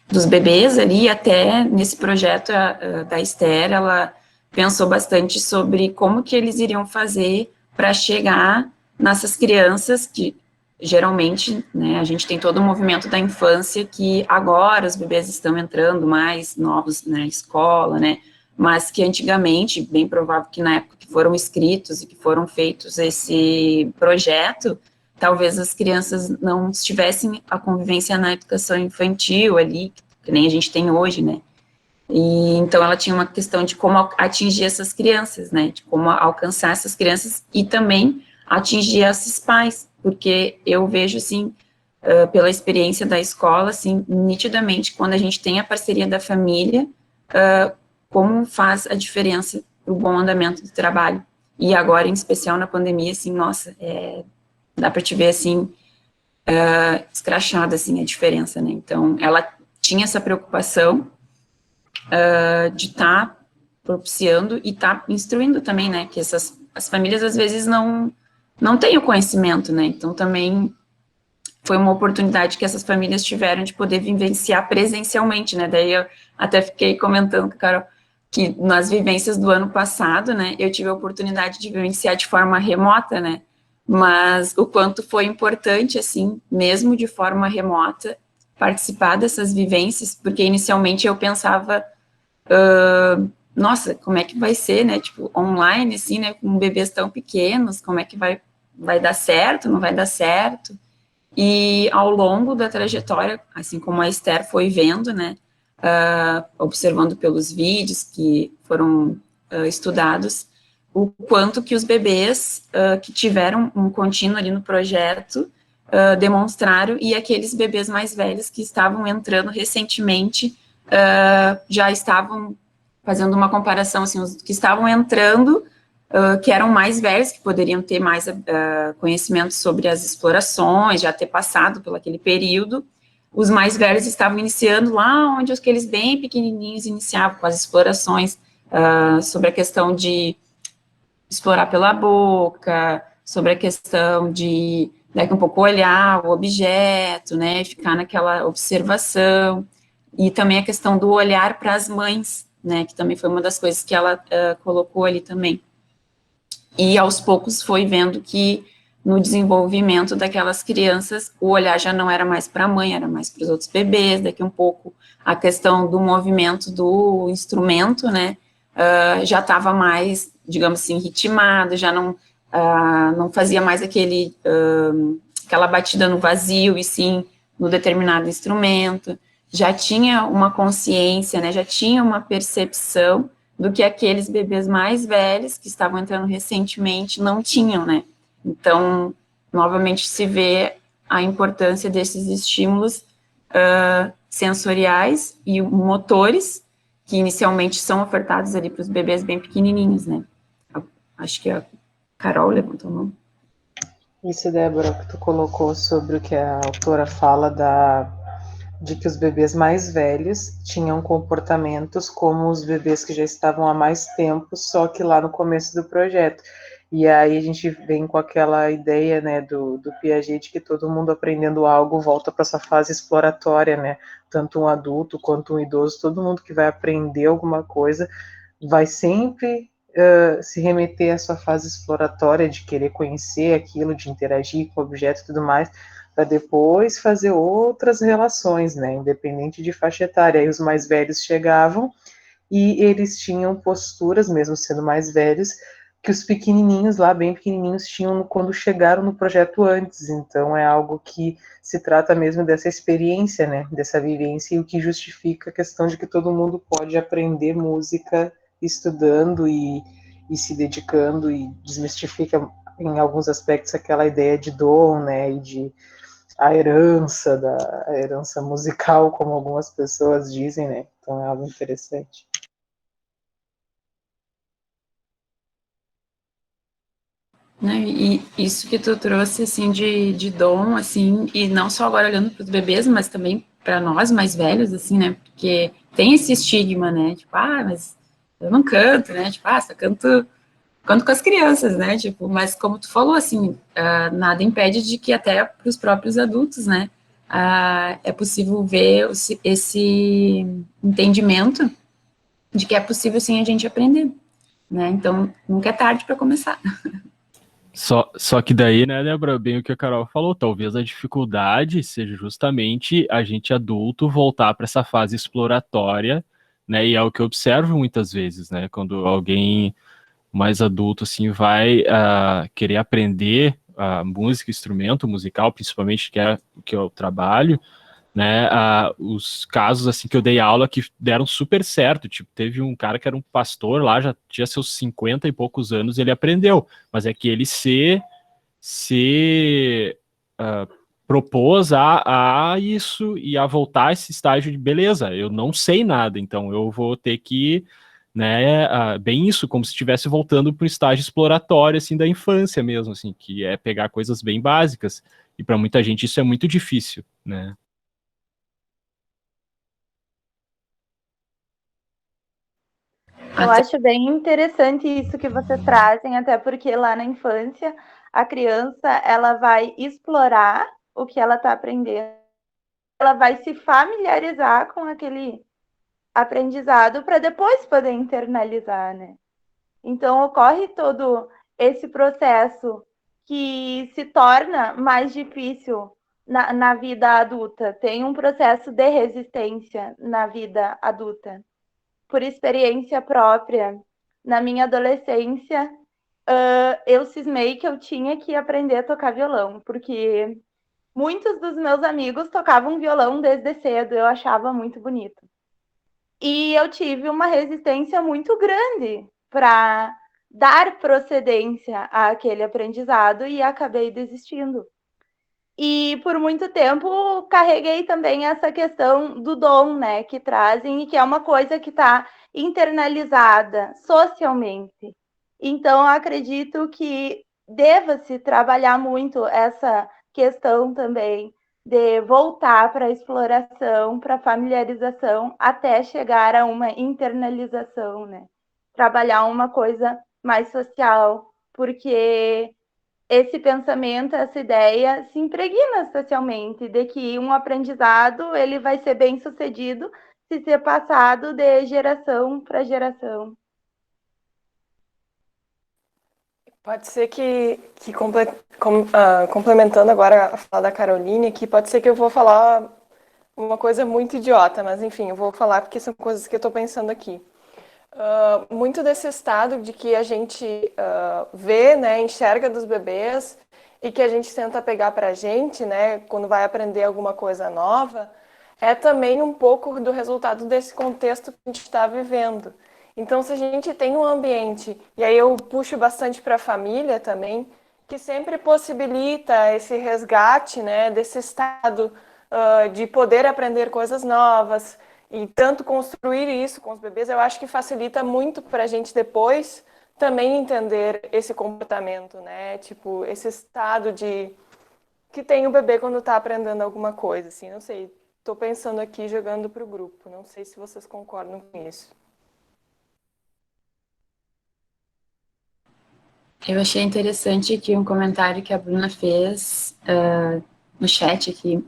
dos bebês ali, até nesse projeto da Esther, ela pensou bastante sobre como que eles iriam fazer para chegar nessas crianças que geralmente, né, a gente tem todo o movimento da infância que agora os bebês estão entrando mais novos na escola, né, mas que antigamente, bem provável que na época que foram escritos e que foram feitos esse projeto, talvez as crianças não tivessem a convivência na educação infantil ali, que nem a gente tem hoje, né, e então ela tinha uma questão de como atingir essas crianças, né, de como alcançar essas crianças e também atingir esses pais, porque eu vejo, assim, pela experiência da escola, assim, nitidamente, quando a gente tem a parceria da família, como faz a diferença para o bom andamento do trabalho. E agora, em especial na pandemia, assim, nossa, dá para te ver, assim, escrachada, assim, a diferença, né? Então, ela tinha essa preocupação de estar propiciando e estar instruindo também, né? Que as famílias, às vezes, não têm o conhecimento, né? Então, também foi uma oportunidade que essas famílias tiveram de poder vivenciar presencialmente, né? Daí eu até fiquei comentando com a Carol que nas vivências do ano passado, né, eu tive a oportunidade de vivenciar de forma remota, né? Mas o quanto foi importante, assim, mesmo de forma remota, participar dessas vivências, porque inicialmente eu pensava, nossa, como é que vai ser, né? Tipo, online, assim, né? Com bebês tão pequenos, como é que vai dar certo, não vai dar certo? E ao longo da trajetória, assim como a Esther foi vendo, né, observando pelos vídeos que foram estudados, o quanto que os bebês que tiveram um contínuo ali no projeto demonstraram, e aqueles bebês mais velhos que estavam entrando recentemente já estavam fazendo uma comparação, assim, os que estavam entrando, que eram mais velhos, que poderiam ter mais conhecimento sobre as explorações, já ter passado por aquele período. Os mais velhos estavam iniciando lá onde aqueles bem pequenininhos iniciavam com as explorações, sobre a questão de explorar pela boca, sobre a questão de daqui um pouco olhar o objeto, né, ficar naquela observação, e também a questão do olhar para as mães, né, que também foi uma das coisas que ela colocou ali também. E aos poucos foi vendo que no desenvolvimento daquelas crianças, o olhar já não era mais para a mãe, era mais para os outros bebês, daqui um pouco a questão do movimento do instrumento, né, já estava mais, digamos assim, ritmado, já não fazia mais aquela batida no vazio, e sim no determinado instrumento, já tinha uma consciência, né, já tinha uma percepção do que aqueles bebês mais velhos, que estavam entrando recentemente, não tinham, né. Então, novamente se vê a importância desses estímulos sensoriais e motores, que inicialmente são ofertados ali para os bebês bem pequenininhos, né. Acho que a Carol levantou a mão. Isso, Débora, que tu colocou sobre o que a autora fala de que os bebês mais velhos tinham comportamentos como os bebês que já estavam há mais tempo, só que lá no começo do projeto. E aí a gente vem com aquela ideia, né, do Piaget, de que todo mundo aprendendo algo volta para essa fase exploratória, né, tanto um adulto quanto um idoso, todo mundo que vai aprender alguma coisa vai sempre se remeter à sua fase exploratória, de querer conhecer aquilo, de interagir com o objeto e tudo mais, para depois fazer outras relações, né, independente de faixa etária. Aí os mais velhos chegavam e eles tinham posturas, mesmo sendo mais velhos, que os pequenininhos lá, bem pequenininhos, tinham quando chegaram no projeto antes. Então é algo que se trata mesmo dessa experiência, né, dessa vivência, e o que justifica a questão de que todo mundo pode aprender música estudando e se dedicando, e desmistifica em alguns aspectos aquela ideia de dom, né, e de a herança musical, como algumas pessoas dizem, né. Então é algo interessante. Né, e isso que tu trouxe, assim, de dom, assim, e não só agora olhando para os bebês, mas também para nós mais velhos, assim, né, porque tem esse estigma, né, tipo, mas eu não canto, né, tipo, só canto com as crianças, né, tipo, mas como tu falou, assim, nada impede de que até para os próprios adultos, né, é possível ver esse entendimento de que é possível, sim, a gente aprender, né, então nunca é tarde para começar. Só que daí, né, Débora, bem o que a Carol falou, talvez a dificuldade seja justamente a gente adulto voltar para essa fase exploratória, né, e é o que eu observo muitas vezes, né, quando alguém mais adulto, assim, vai querer aprender música, instrumento musical, principalmente que é o que eu trabalho, né, os casos, assim, que eu dei aula que deram super certo, tipo, teve um cara que era um pastor lá, já tinha seus 50 e poucos anos, ele aprendeu, mas é que ele se propôs a isso e a voltar a esse estágio de beleza, eu não sei nada, então eu vou ter que, né, bem isso, como se estivesse voltando para o estágio exploratório, assim, da infância mesmo, assim, que é pegar coisas bem básicas, e para muita gente isso é muito difícil, né. Eu acho bem interessante isso que vocês trazem, até porque lá na infância a criança ela vai explorar o que ela está aprendendo, ela vai se familiarizar com aquele aprendizado para depois poder internalizar, né? Então ocorre todo esse processo que se torna mais difícil na vida adulta. Tem um processo de resistência na vida adulta. Por experiência própria, na minha adolescência, eu cismei que eu tinha que aprender a tocar violão, porque muitos dos meus amigos tocavam violão desde cedo, eu achava muito bonito. E eu tive uma resistência muito grande para dar procedência àquele aprendizado e acabei desistindo. E por muito tempo carreguei também essa questão do dom, né, que trazem e que é uma coisa que está internalizada socialmente. Então, acredito que deva-se trabalhar muito essa questão também de voltar para a exploração, para a familiarização, até chegar a uma internalização, né? Trabalhar uma coisa mais social, porque esse pensamento, essa ideia se impregna socialmente de que um aprendizado ele vai ser bem sucedido se ser passado de geração para geração. Pode ser que complementando agora a fala da Caroline, que pode ser que eu vou falar uma coisa muito idiota, mas enfim, eu vou falar porque são coisas que eu estou pensando aqui. Muito desse estado de que a gente vê, né, enxerga dos bebês e que a gente tenta pegar para a gente, né, quando vai aprender alguma coisa nova, é também um pouco do resultado desse contexto que a gente está vivendo. Então, se a gente tem um ambiente, e aí eu puxo bastante para a família também, que sempre possibilita esse resgate, né, desse estado de poder aprender coisas novas, e tanto construir isso com os bebês, eu acho que facilita muito para a gente depois também entender esse comportamento, né? Tipo, esse estado de que tem o bebê quando está aprendendo alguma coisa, assim, não sei. Estou pensando aqui, jogando para o grupo. Não sei se vocês concordam com isso. Eu achei interessante aqui um comentário que a Bruna fez no chat aqui.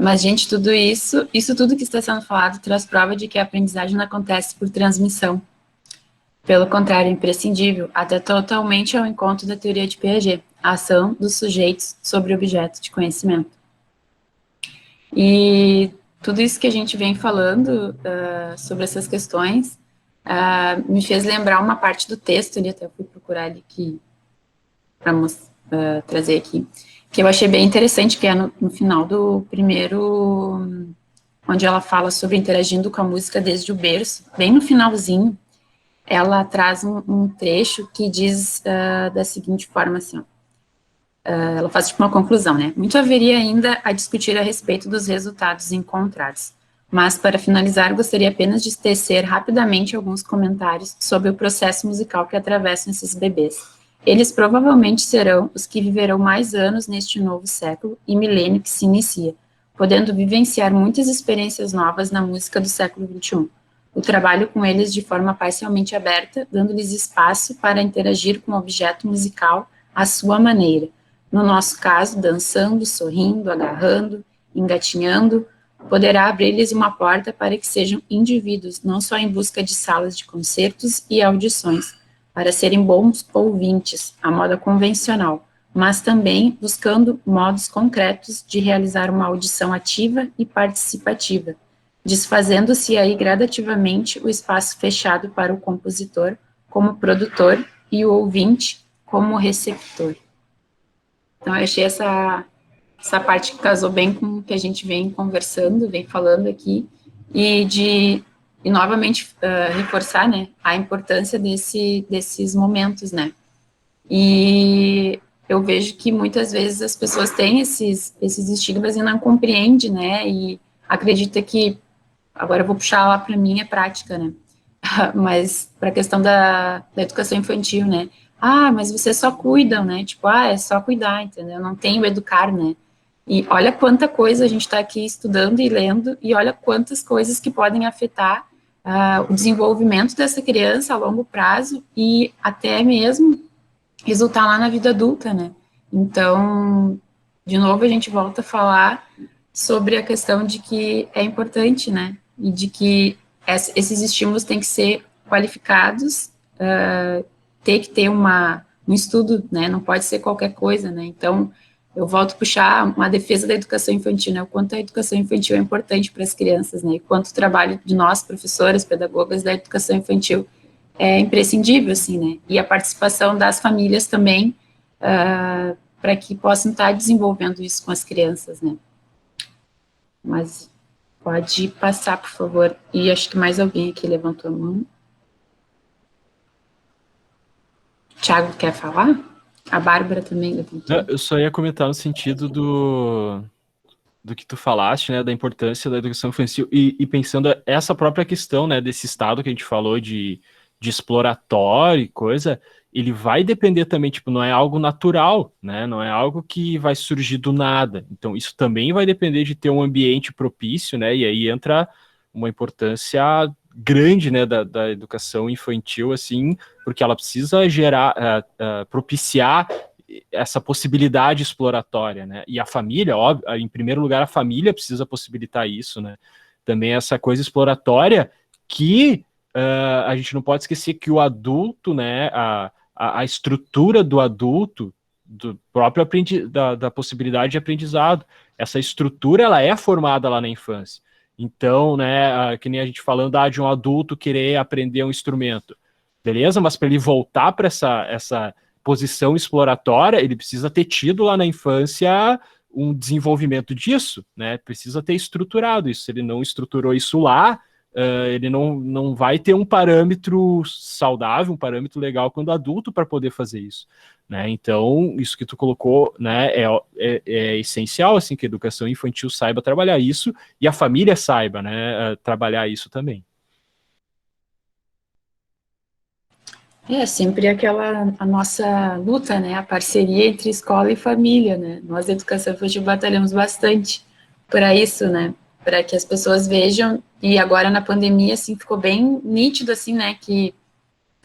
Mas, gente, tudo isso tudo que está sendo falado traz prova de que a aprendizagem não acontece por transmissão. Pelo contrário, é imprescindível, até totalmente ao encontro da teoria de Piaget, a ação dos sujeitos sobre o objeto de conhecimento. E tudo isso que a gente vem falando sobre essas questões me fez lembrar uma parte do texto, ali, até fui procurar ele aqui para trazer aqui, que eu achei bem interessante, que é no final do primeiro, onde ela fala sobre interagindo com a música desde o berço, bem no finalzinho, ela traz um trecho que diz da seguinte forma, assim, ela faz tipo uma conclusão, né? Muito haveria ainda a discutir a respeito dos resultados encontrados, mas para finalizar gostaria apenas de tecer rapidamente alguns comentários sobre o processo musical que atravessam esses bebês. Eles provavelmente serão os que viverão mais anos neste novo século e milênio que se inicia, podendo vivenciar muitas experiências novas na música do século XXI. O trabalho com eles de forma parcialmente aberta, dando-lhes espaço para interagir com o objeto musical à sua maneira. No nosso caso, dançando, sorrindo, agarrando, engatinhando, poderá abrir-lhes uma porta para que sejam indivíduos, não só em busca de salas de concertos e audições, para serem bons ouvintes, à moda convencional, mas também buscando modos concretos de realizar uma audição ativa e participativa, desfazendo-se aí gradativamente o espaço fechado para o compositor como produtor e o ouvinte como receptor. Então, eu achei essa parte que casou bem com o que a gente vem conversando, vem falando aqui, e novamente reforçar, né, a importância desses momentos, né. E eu vejo que muitas vezes as pessoas têm esses estigmas e não compreendem, né, e acredita que, agora eu vou puxar lá para a minha prática, né, mas para a questão da educação infantil, né, mas vocês só cuidam, né, tipo, é só cuidar, entendeu, não tem o educar, né, e olha quanta coisa a gente está aqui estudando e lendo, e olha quantas coisas que podem afetar o desenvolvimento dessa criança a longo prazo, e até mesmo resultar lá na vida adulta, né? Então, de novo, a gente volta a falar sobre a questão de que é importante, né? E de que esses estímulos têm que ser qualificados, ter que ter um estudo, né? Não pode ser qualquer coisa, né? Então, eu volto a puxar uma defesa da educação infantil, né? O quanto a educação infantil é importante para as crianças, né? E quanto o trabalho de nós, professoras, pedagogas da educação infantil, é imprescindível, assim, né? E a participação das famílias também, para que possam estar desenvolvendo isso com as crianças, né? Mas pode passar, por favor. E acho que mais alguém aqui levantou a mão. Tiago quer falar? A Bárbara também levantou. Eu só ia comentar no sentido do que tu falaste, né, da importância da educação infantil e pensando essa própria questão, né, desse estado que a gente falou de exploratório e coisa, ele vai depender também, tipo, não é algo natural, né, não é algo que vai surgir do nada, então isso também vai depender de ter um ambiente propício, né, e aí entra uma importância grande, né, da educação infantil, assim, porque ela precisa propiciar essa possibilidade exploratória, né? E a família, óbvio, em primeiro lugar, a família precisa possibilitar isso, né? Também essa coisa exploratória que a gente não pode esquecer que o adulto, né? A estrutura do adulto, do próprio da possibilidade de aprendizado, essa estrutura ela é formada lá na infância. Então, né? Que nem a gente falando de um adulto querer aprender um instrumento, beleza? Mas para ele voltar para essa posição exploratória, ele precisa ter tido lá na infância um desenvolvimento disso, né? Precisa ter estruturado isso. Se ele não estruturou isso lá, ele não vai ter um parâmetro saudável, um parâmetro legal quando adulto para poder fazer isso, né? Então, isso que tu colocou, né, é essencial, assim, que a educação infantil saiba trabalhar isso e a família saiba, né, trabalhar isso também. Sempre a nossa luta, né, a parceria entre escola e família, né, nós da educação infantil batalhamos bastante para isso, né, para que as pessoas vejam, e agora na pandemia, assim, ficou bem nítido, assim, né, que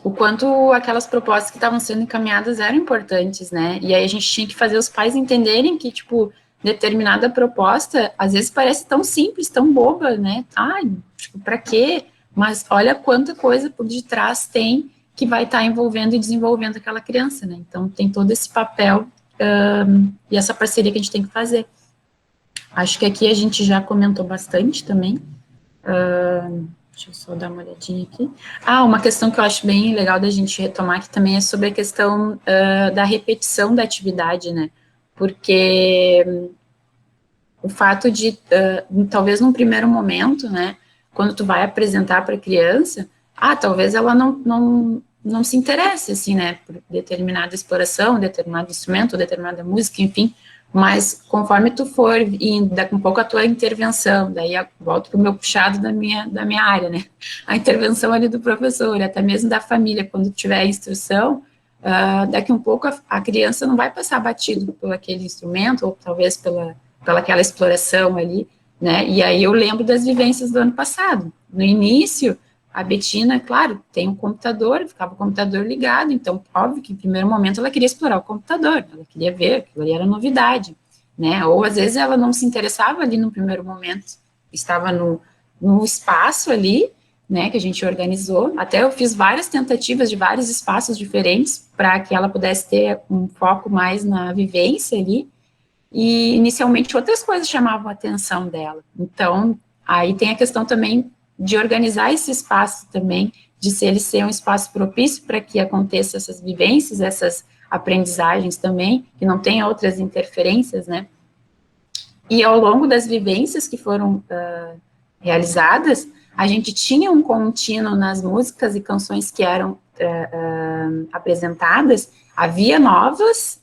o quanto aquelas propostas que estavam sendo encaminhadas eram importantes, né, e aí a gente tinha que fazer os pais entenderem que, tipo, determinada proposta, às vezes parece tão simples, tão boba, né, tipo, para quê? Mas olha quanta coisa por detrás tem que vai estar envolvendo e desenvolvendo aquela criança, né? Então, tem todo esse papel e essa parceria que a gente tem que fazer. Acho que aqui a gente já comentou bastante também. Deixa eu só dar uma olhadinha aqui. Uma questão que eu acho bem legal da gente retomar, que também é sobre a questão da repetição da atividade, né? Porque o fato de, talvez num primeiro momento, né, quando tu vai apresentar para a criança, talvez ela não se interesse, assim, né, por determinada exploração, determinado instrumento, determinada música, enfim, mas conforme tu for indo, daqui um pouco a tua intervenção, daí eu volto para o meu puxado da minha área, né, a intervenção ali do professor, até mesmo da família, quando tiver a instrução, daqui um pouco a criança não vai passar batido por aquele instrumento, ou talvez pela aquela exploração ali, né, e aí eu lembro das vivências do ano passado. No início, a Betina, claro, tem um computador, ficava o computador ligado, então, óbvio que em primeiro momento ela queria explorar o computador, ela queria ver, aquilo ali era novidade, né, ou às vezes ela não se interessava ali no primeiro momento, estava no espaço ali, né, que a gente organizou. Até eu fiz várias tentativas de vários espaços diferentes para que ela pudesse ter um foco mais na vivência ali. E inicialmente outras coisas chamavam a atenção dela. Então, aí tem a questão também de organizar esse espaço também, de se ele ser um espaço propício para que aconteçam essas vivências, essas aprendizagens também, que não tenha outras interferências, né? E ao longo das vivências que foram realizadas, a gente tinha um contínuo nas músicas e canções que eram apresentadas, havia novas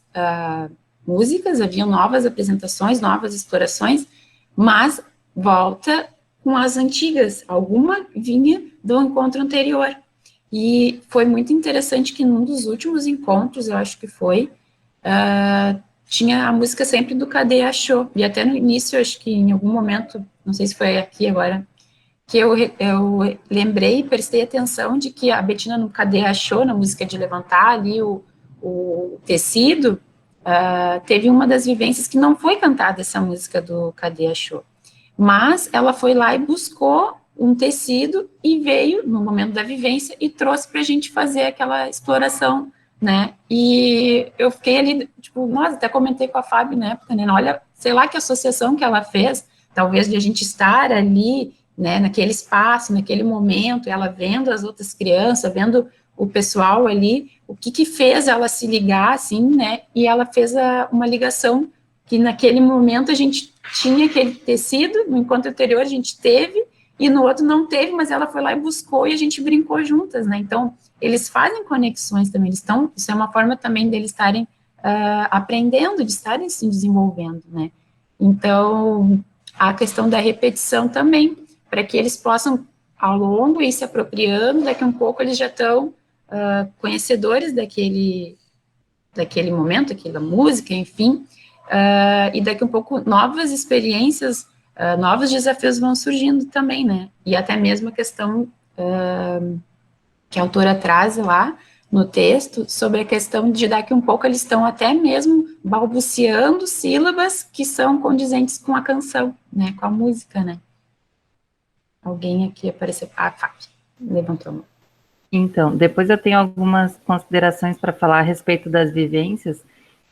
músicas, havia novas apresentações, novas explorações, mas volta com as antigas, alguma vinha do encontro anterior. E foi muito interessante que num dos últimos encontros, eu acho que foi, tinha a música sempre do Cadê Achou, e até no início, acho que em algum momento, não sei se foi aqui agora, que eu lembrei e prestei atenção de que a Betina no Cadê Achou, na música de levantar ali o tecido, teve uma das vivências que não foi cantada essa música do Cadê Achou, mas ela foi lá e buscou um tecido e veio no momento da vivência e trouxe para a gente fazer aquela exploração, né, e eu fiquei ali, tipo, nossa, até comentei com a Fábio na época, né, olha, sei lá que associação que ela fez, talvez de a gente estar ali, né, naquele espaço, naquele momento, ela vendo as outras crianças, vendo o pessoal ali, o que fez ela se ligar, assim, né, e ela fez uma ligação que naquele momento a gente tinha aquele tecido, no encontro anterior a gente teve, e no outro não teve, mas ela foi lá e buscou e a gente brincou juntas, né, então eles fazem conexões também, eles estão, isso é uma forma também deles estarem aprendendo, de estarem se desenvolvendo, né, então a questão da repetição também, para que eles possam, ao longo, ir se apropriando, daqui a um pouco eles já estão conhecedores daquele momento, daquela música, enfim, e daqui a um pouco novas experiências, novos desafios vão surgindo também, né, e até mesmo a questão que a autora traz lá no texto, sobre a questão de daqui a um pouco eles estão até mesmo balbuciando sílabas que são condizentes com a canção, né, com a música, né. Alguém aqui apareceu, Fábio, levantou a mão. Então, depois eu tenho algumas considerações para falar a respeito das vivências,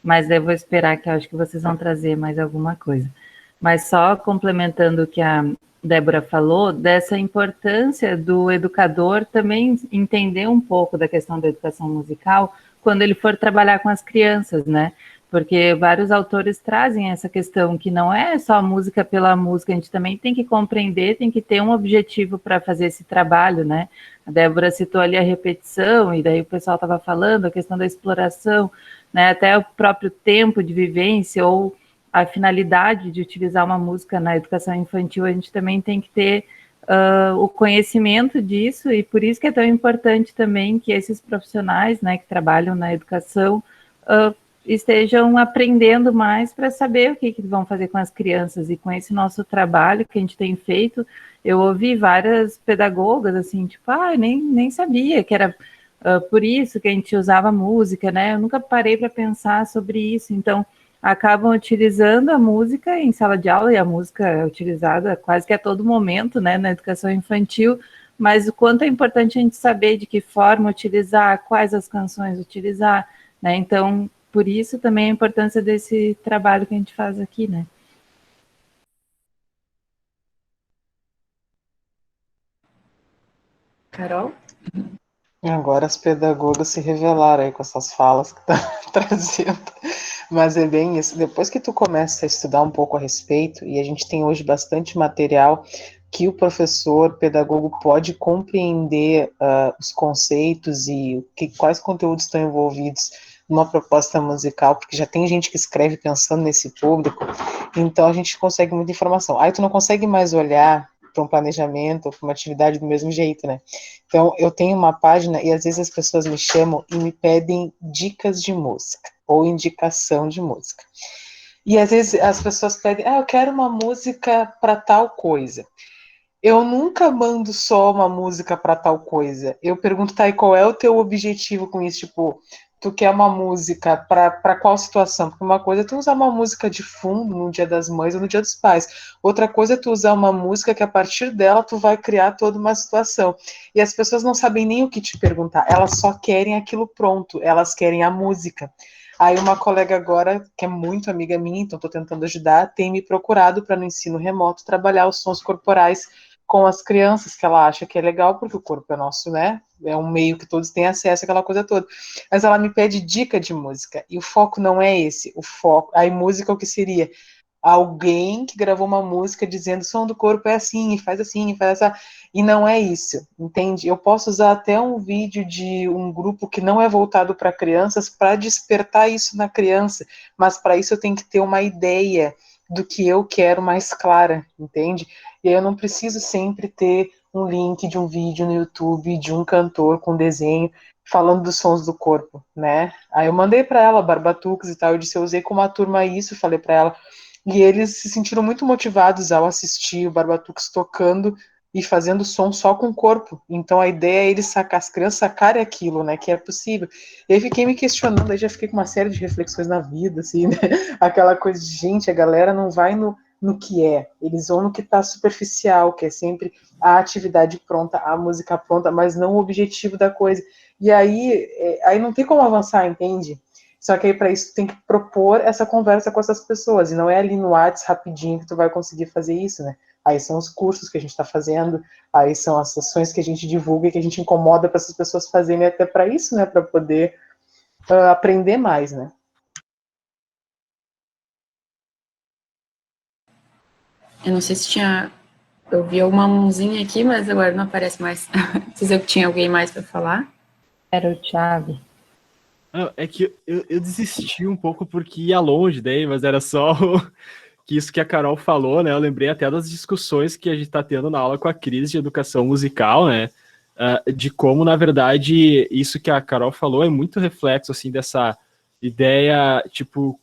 mas eu vou esperar que eu acho que vocês vão trazer mais alguma coisa. Mas só complementando o que a Débora falou, dessa importância do educador também entender um pouco da questão da educação musical quando ele for trabalhar com as crianças, né? Porque vários autores trazem essa questão que não é só música pela música, a gente também tem que compreender, tem que ter um objetivo para fazer esse trabalho, né? A Débora citou ali a repetição, e daí o pessoal estava falando, a questão da exploração, né? Até o próprio tempo de vivência, ou a finalidade de utilizar uma música na educação infantil, a gente também tem que ter o conhecimento disso, e por isso que é tão importante também que esses profissionais, né, que trabalham na educação, estejam aprendendo mais para saber o que vão fazer com as crianças. E com esse nosso trabalho que a gente tem feito, eu ouvi várias pedagogas assim, tipo, nem sabia que era por isso que a gente usava música, né? Eu nunca parei para pensar sobre isso. Então, acabam utilizando a música em sala de aula, e a música é utilizada quase que a todo momento, né, na educação infantil, mas o quanto é importante a gente saber de que forma utilizar, quais as canções utilizar, né? Então, por isso também a importância desse trabalho que a gente faz aqui, né? Carol? Agora as pedagogas se revelaram aí com essas falas que tá trazendo. Mas é bem isso. Depois que tu começa a estudar um pouco a respeito, e a gente tem hoje bastante material que o professor, pedagogo pode compreender os conceitos e quais conteúdos estão envolvidos numa proposta musical, porque já tem gente que escreve pensando nesse público, então a gente consegue muita informação. Aí tu não consegue mais olhar para um planejamento ou para uma atividade do mesmo jeito, né? Então eu tenho uma página e às vezes as pessoas me chamam e me pedem dicas de música ou indicação de música. E às vezes as pessoas pedem, eu quero uma música para tal coisa. Eu nunca mando só uma música para tal coisa. Eu pergunto, tá, e qual é o teu objetivo com isso? Tipo, Tu quer uma música para qual situação? Porque uma coisa é tu usar uma música de fundo no Dia das Mães ou no Dia dos Pais. Outra coisa é tu usar uma música que a partir dela tu vai criar toda uma situação. E as pessoas não sabem nem o que te perguntar, elas só querem aquilo pronto, elas querem a música. Aí uma colega agora, que é muito amiga minha, então estou tentando ajudar, tem me procurado para no ensino remoto trabalhar os sons corporais com as crianças, que ela acha que é legal, porque o corpo é nosso, né? É um meio que todos têm acesso, aquela coisa toda. Mas ela me pede dica de música, e o foco não é esse. O foco, aí música o que seria? Alguém que gravou uma música dizendo o som do corpo é assim, e faz assim, e faz essa. E não é isso, entende? Eu posso usar até um vídeo de um grupo que não é voltado para crianças para despertar isso na criança, mas para isso eu tenho que ter uma ideia do que eu quero mais clara, entende? E aí eu não preciso sempre ter um link de um vídeo no YouTube de um cantor com desenho falando dos sons do corpo, né? Aí eu mandei para ela Barbatuques e tal, eu disse, eu usei com uma turma isso, falei para ela, e eles se sentiram muito motivados ao assistir o Barbatuques tocando e fazendo som só com o corpo. Então a ideia é eles sacar, as crianças sacarem aquilo, né, que é possível. E aí fiquei me questionando, aí já fiquei com uma série de reflexões na vida, assim, né? Aquela coisa de, gente, a galera não vai no que é, eles vão no que está superficial, que é sempre a atividade pronta, a música pronta, mas não o objetivo da coisa. E aí não tem como avançar, entende? Só que aí para isso tu tem que propor essa conversa com essas pessoas, e não é ali no WhatsApp rapidinho que tu vai conseguir fazer isso, né? Aí são os cursos que a gente está fazendo, aí são as ações que a gente divulga e que a gente incomoda para essas pessoas fazerem até para isso, né? Para poder aprender mais, né? Eu não sei se tinha. Eu vi uma mãozinha aqui, mas agora não aparece mais. Se eu tinha alguém mais para falar. Era o Thiago. Não, é que eu desisti um pouco porque ia longe daí, mas era só que isso que a Carol falou, né? Eu lembrei até das discussões que a gente está tendo na aula com a Cris de educação musical, né? De como, na verdade, isso que a Carol falou é muito reflexo, assim, dessa ideia, tipo,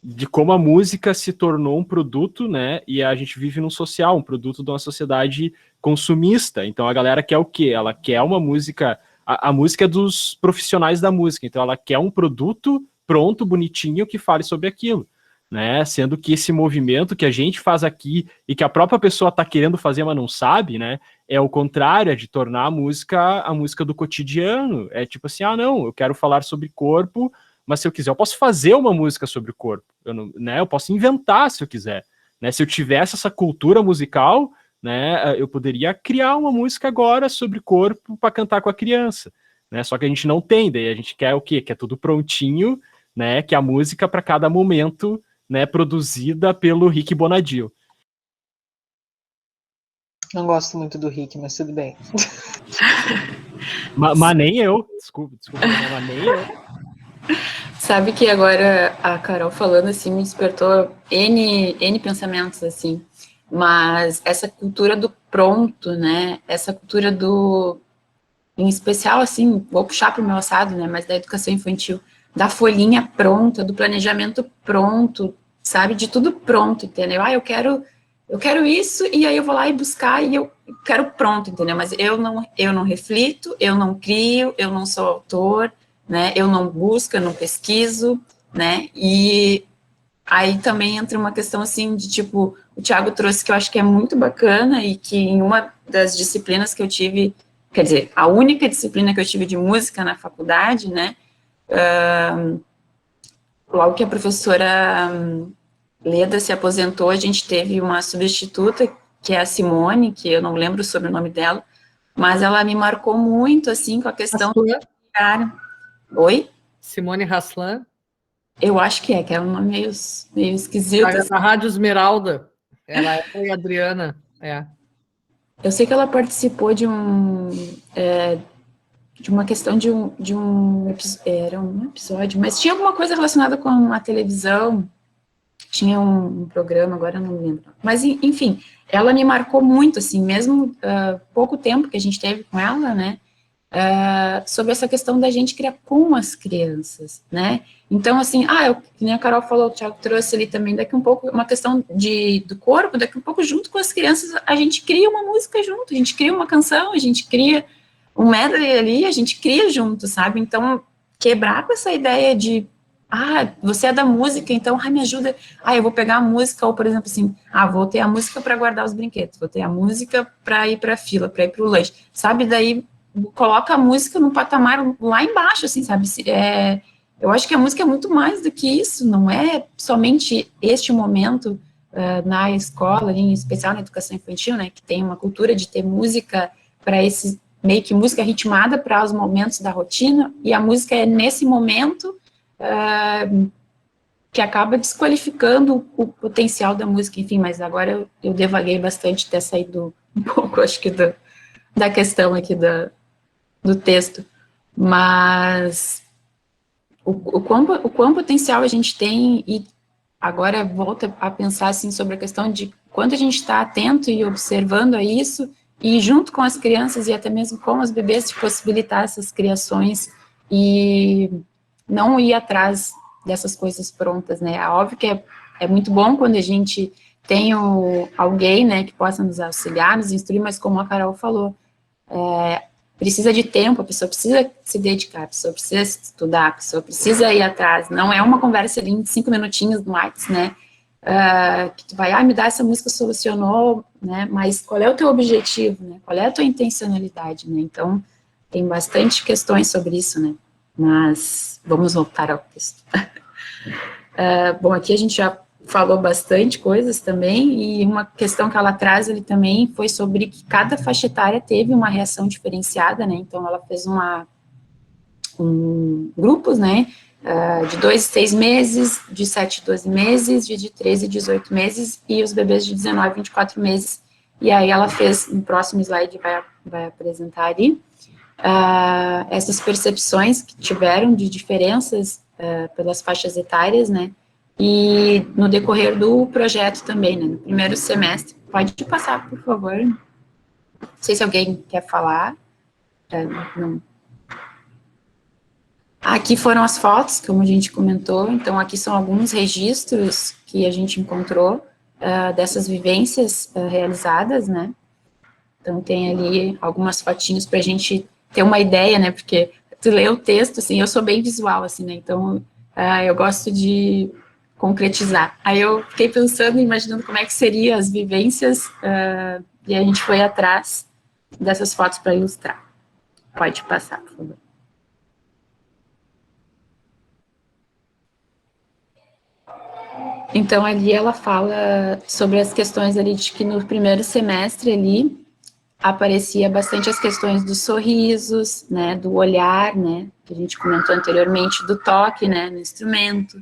de como a música se tornou um produto, né? E a gente vive num social, um produto de uma sociedade consumista. Então a galera quer o quê? Ela quer uma música, a música é dos profissionais da música, então ela quer um produto pronto, bonitinho, que fale sobre aquilo, né? Sendo que esse movimento que a gente faz aqui e que a própria pessoa está querendo fazer, mas não sabe, né? É o contrário, é de tornar a música do cotidiano. É tipo assim, não, eu quero falar sobre corpo, mas se eu quiser, eu posso fazer uma música sobre o corpo, eu posso inventar se eu quiser, né? Se eu tivesse essa cultura musical, né, eu poderia criar uma música agora sobre corpo para cantar com a criança, né? Só que a gente não tem, daí a gente quer o quê? Quer tudo prontinho, né? Que a música para cada momento, né, produzida pelo Rick Bonadio. Não gosto muito do Rick, mas tudo bem. Mas nem eu, desculpa, mas nem eu. Sabe que agora a Carol falando assim me despertou N pensamentos assim, mas essa cultura do pronto, né, essa cultura do, em especial assim, vou puxar para o meu assado, né, mas da educação infantil, da folhinha pronta, do planejamento pronto, sabe, de tudo pronto, entendeu? Eu quero isso, e aí eu vou lá e buscar, e eu quero pronto, entendeu? Mas eu não reflito, eu não crio, eu não sou autor, né? Eu não busco, eu não pesquiso, né? E aí também entra uma questão, assim, de tipo, o Thiago trouxe que eu acho que é muito bacana, e que em uma das disciplinas que eu tive, quer dizer, a única disciplina que eu tive de música na faculdade, né? Logo que a professora Leda se aposentou, a gente teve uma substituta, que é a Simone, que eu não lembro o sobrenome dela, mas ela me marcou muito, assim, com a questão... Oi? Simone Haslan? Eu acho que é um nome meio esquisito. A Rádio Esmeralda. Ela é a Adriana, é. Eu sei que ela participou de uma questão era um episódio, mas tinha alguma coisa relacionada com a televisão, tinha um programa, agora eu não lembro. Mas, enfim, ela me marcou muito, assim, mesmo pouco tempo que a gente teve com ela, né, sobre essa questão da gente criar com as crianças, né. Então, assim, que nem a Carol falou, o Thiago trouxe ali também, daqui um pouco, uma questão do corpo, daqui um pouco, junto com as crianças, a gente cria uma música junto, a gente cria uma canção, a gente cria um medley ali, a gente cria junto, sabe? Então, quebrar com essa ideia de, você é da música, então, me ajuda, eu vou pegar a música, ou, por exemplo, assim, vou ter a música para guardar os brinquedos, vou ter a música para ir para a fila, para ir para o lanche, sabe, daí coloca a música num patamar lá embaixo, assim, sabe, eu acho que a música é muito mais do que isso, não é somente este momento na escola, em especial na educação infantil, né, que tem uma cultura de ter música para esses, meio que música ritmada para os momentos da rotina, e a música é nesse momento que acaba desqualificando o potencial da música, enfim, mas agora eu devaguei bastante, até saído um pouco, acho que da questão aqui do texto, mas o quão potencial a gente tem, e agora volta a pensar, assim, sobre a questão de quanto a gente está atento e observando a isso, e junto com as crianças e até mesmo com os bebês, de possibilitar essas criações e não ir atrás dessas coisas prontas, né? É óbvio que é muito bom quando a gente tem alguém, né, que possa nos auxiliar, nos instruir, mas como a Carol falou, precisa de tempo, a pessoa precisa se dedicar, a pessoa precisa estudar, a pessoa precisa ir atrás, não é uma conversa ali de 5 minutinhos no WhatsApp, né, que tu vai, me dá essa música, solucionou, né, mas qual é o teu objetivo, né, qual é a tua intencionalidade, né, então tem bastante questões sobre isso, né, mas vamos voltar ao texto. Bom, aqui a gente já falou bastante coisas também, e uma questão que ela traz ali também foi sobre que cada faixa etária teve uma reação diferenciada, né, então ela fez grupos, né, de 2 a 6 meses, de 7 a 12 meses, de 13 a 18 meses, e os bebês de 19 a 24 meses, e aí ela fez, no próximo slide vai apresentar ali, essas percepções que tiveram de diferenças pelas faixas etárias, né, e no decorrer do projeto também, né, no primeiro semestre. Pode passar, por favor. Não sei se alguém quer falar. Não. Aqui foram as fotos, como a gente comentou, então aqui são alguns registros que a gente encontrou dessas vivências realizadas, né, então tem ali algumas fotinhos para a gente ter uma ideia, né, porque tu lê o texto, assim, eu sou bem visual, assim, né, então eu gosto de concretizar. Aí eu fiquei pensando, imaginando como é que seriam as vivências, e a gente foi atrás dessas fotos para ilustrar. Pode passar, por favor. Então, ali ela fala sobre as questões ali de que no primeiro semestre ali aparecia bastante as questões dos sorrisos, né, do olhar, né, que a gente comentou anteriormente, do toque, né, no instrumento,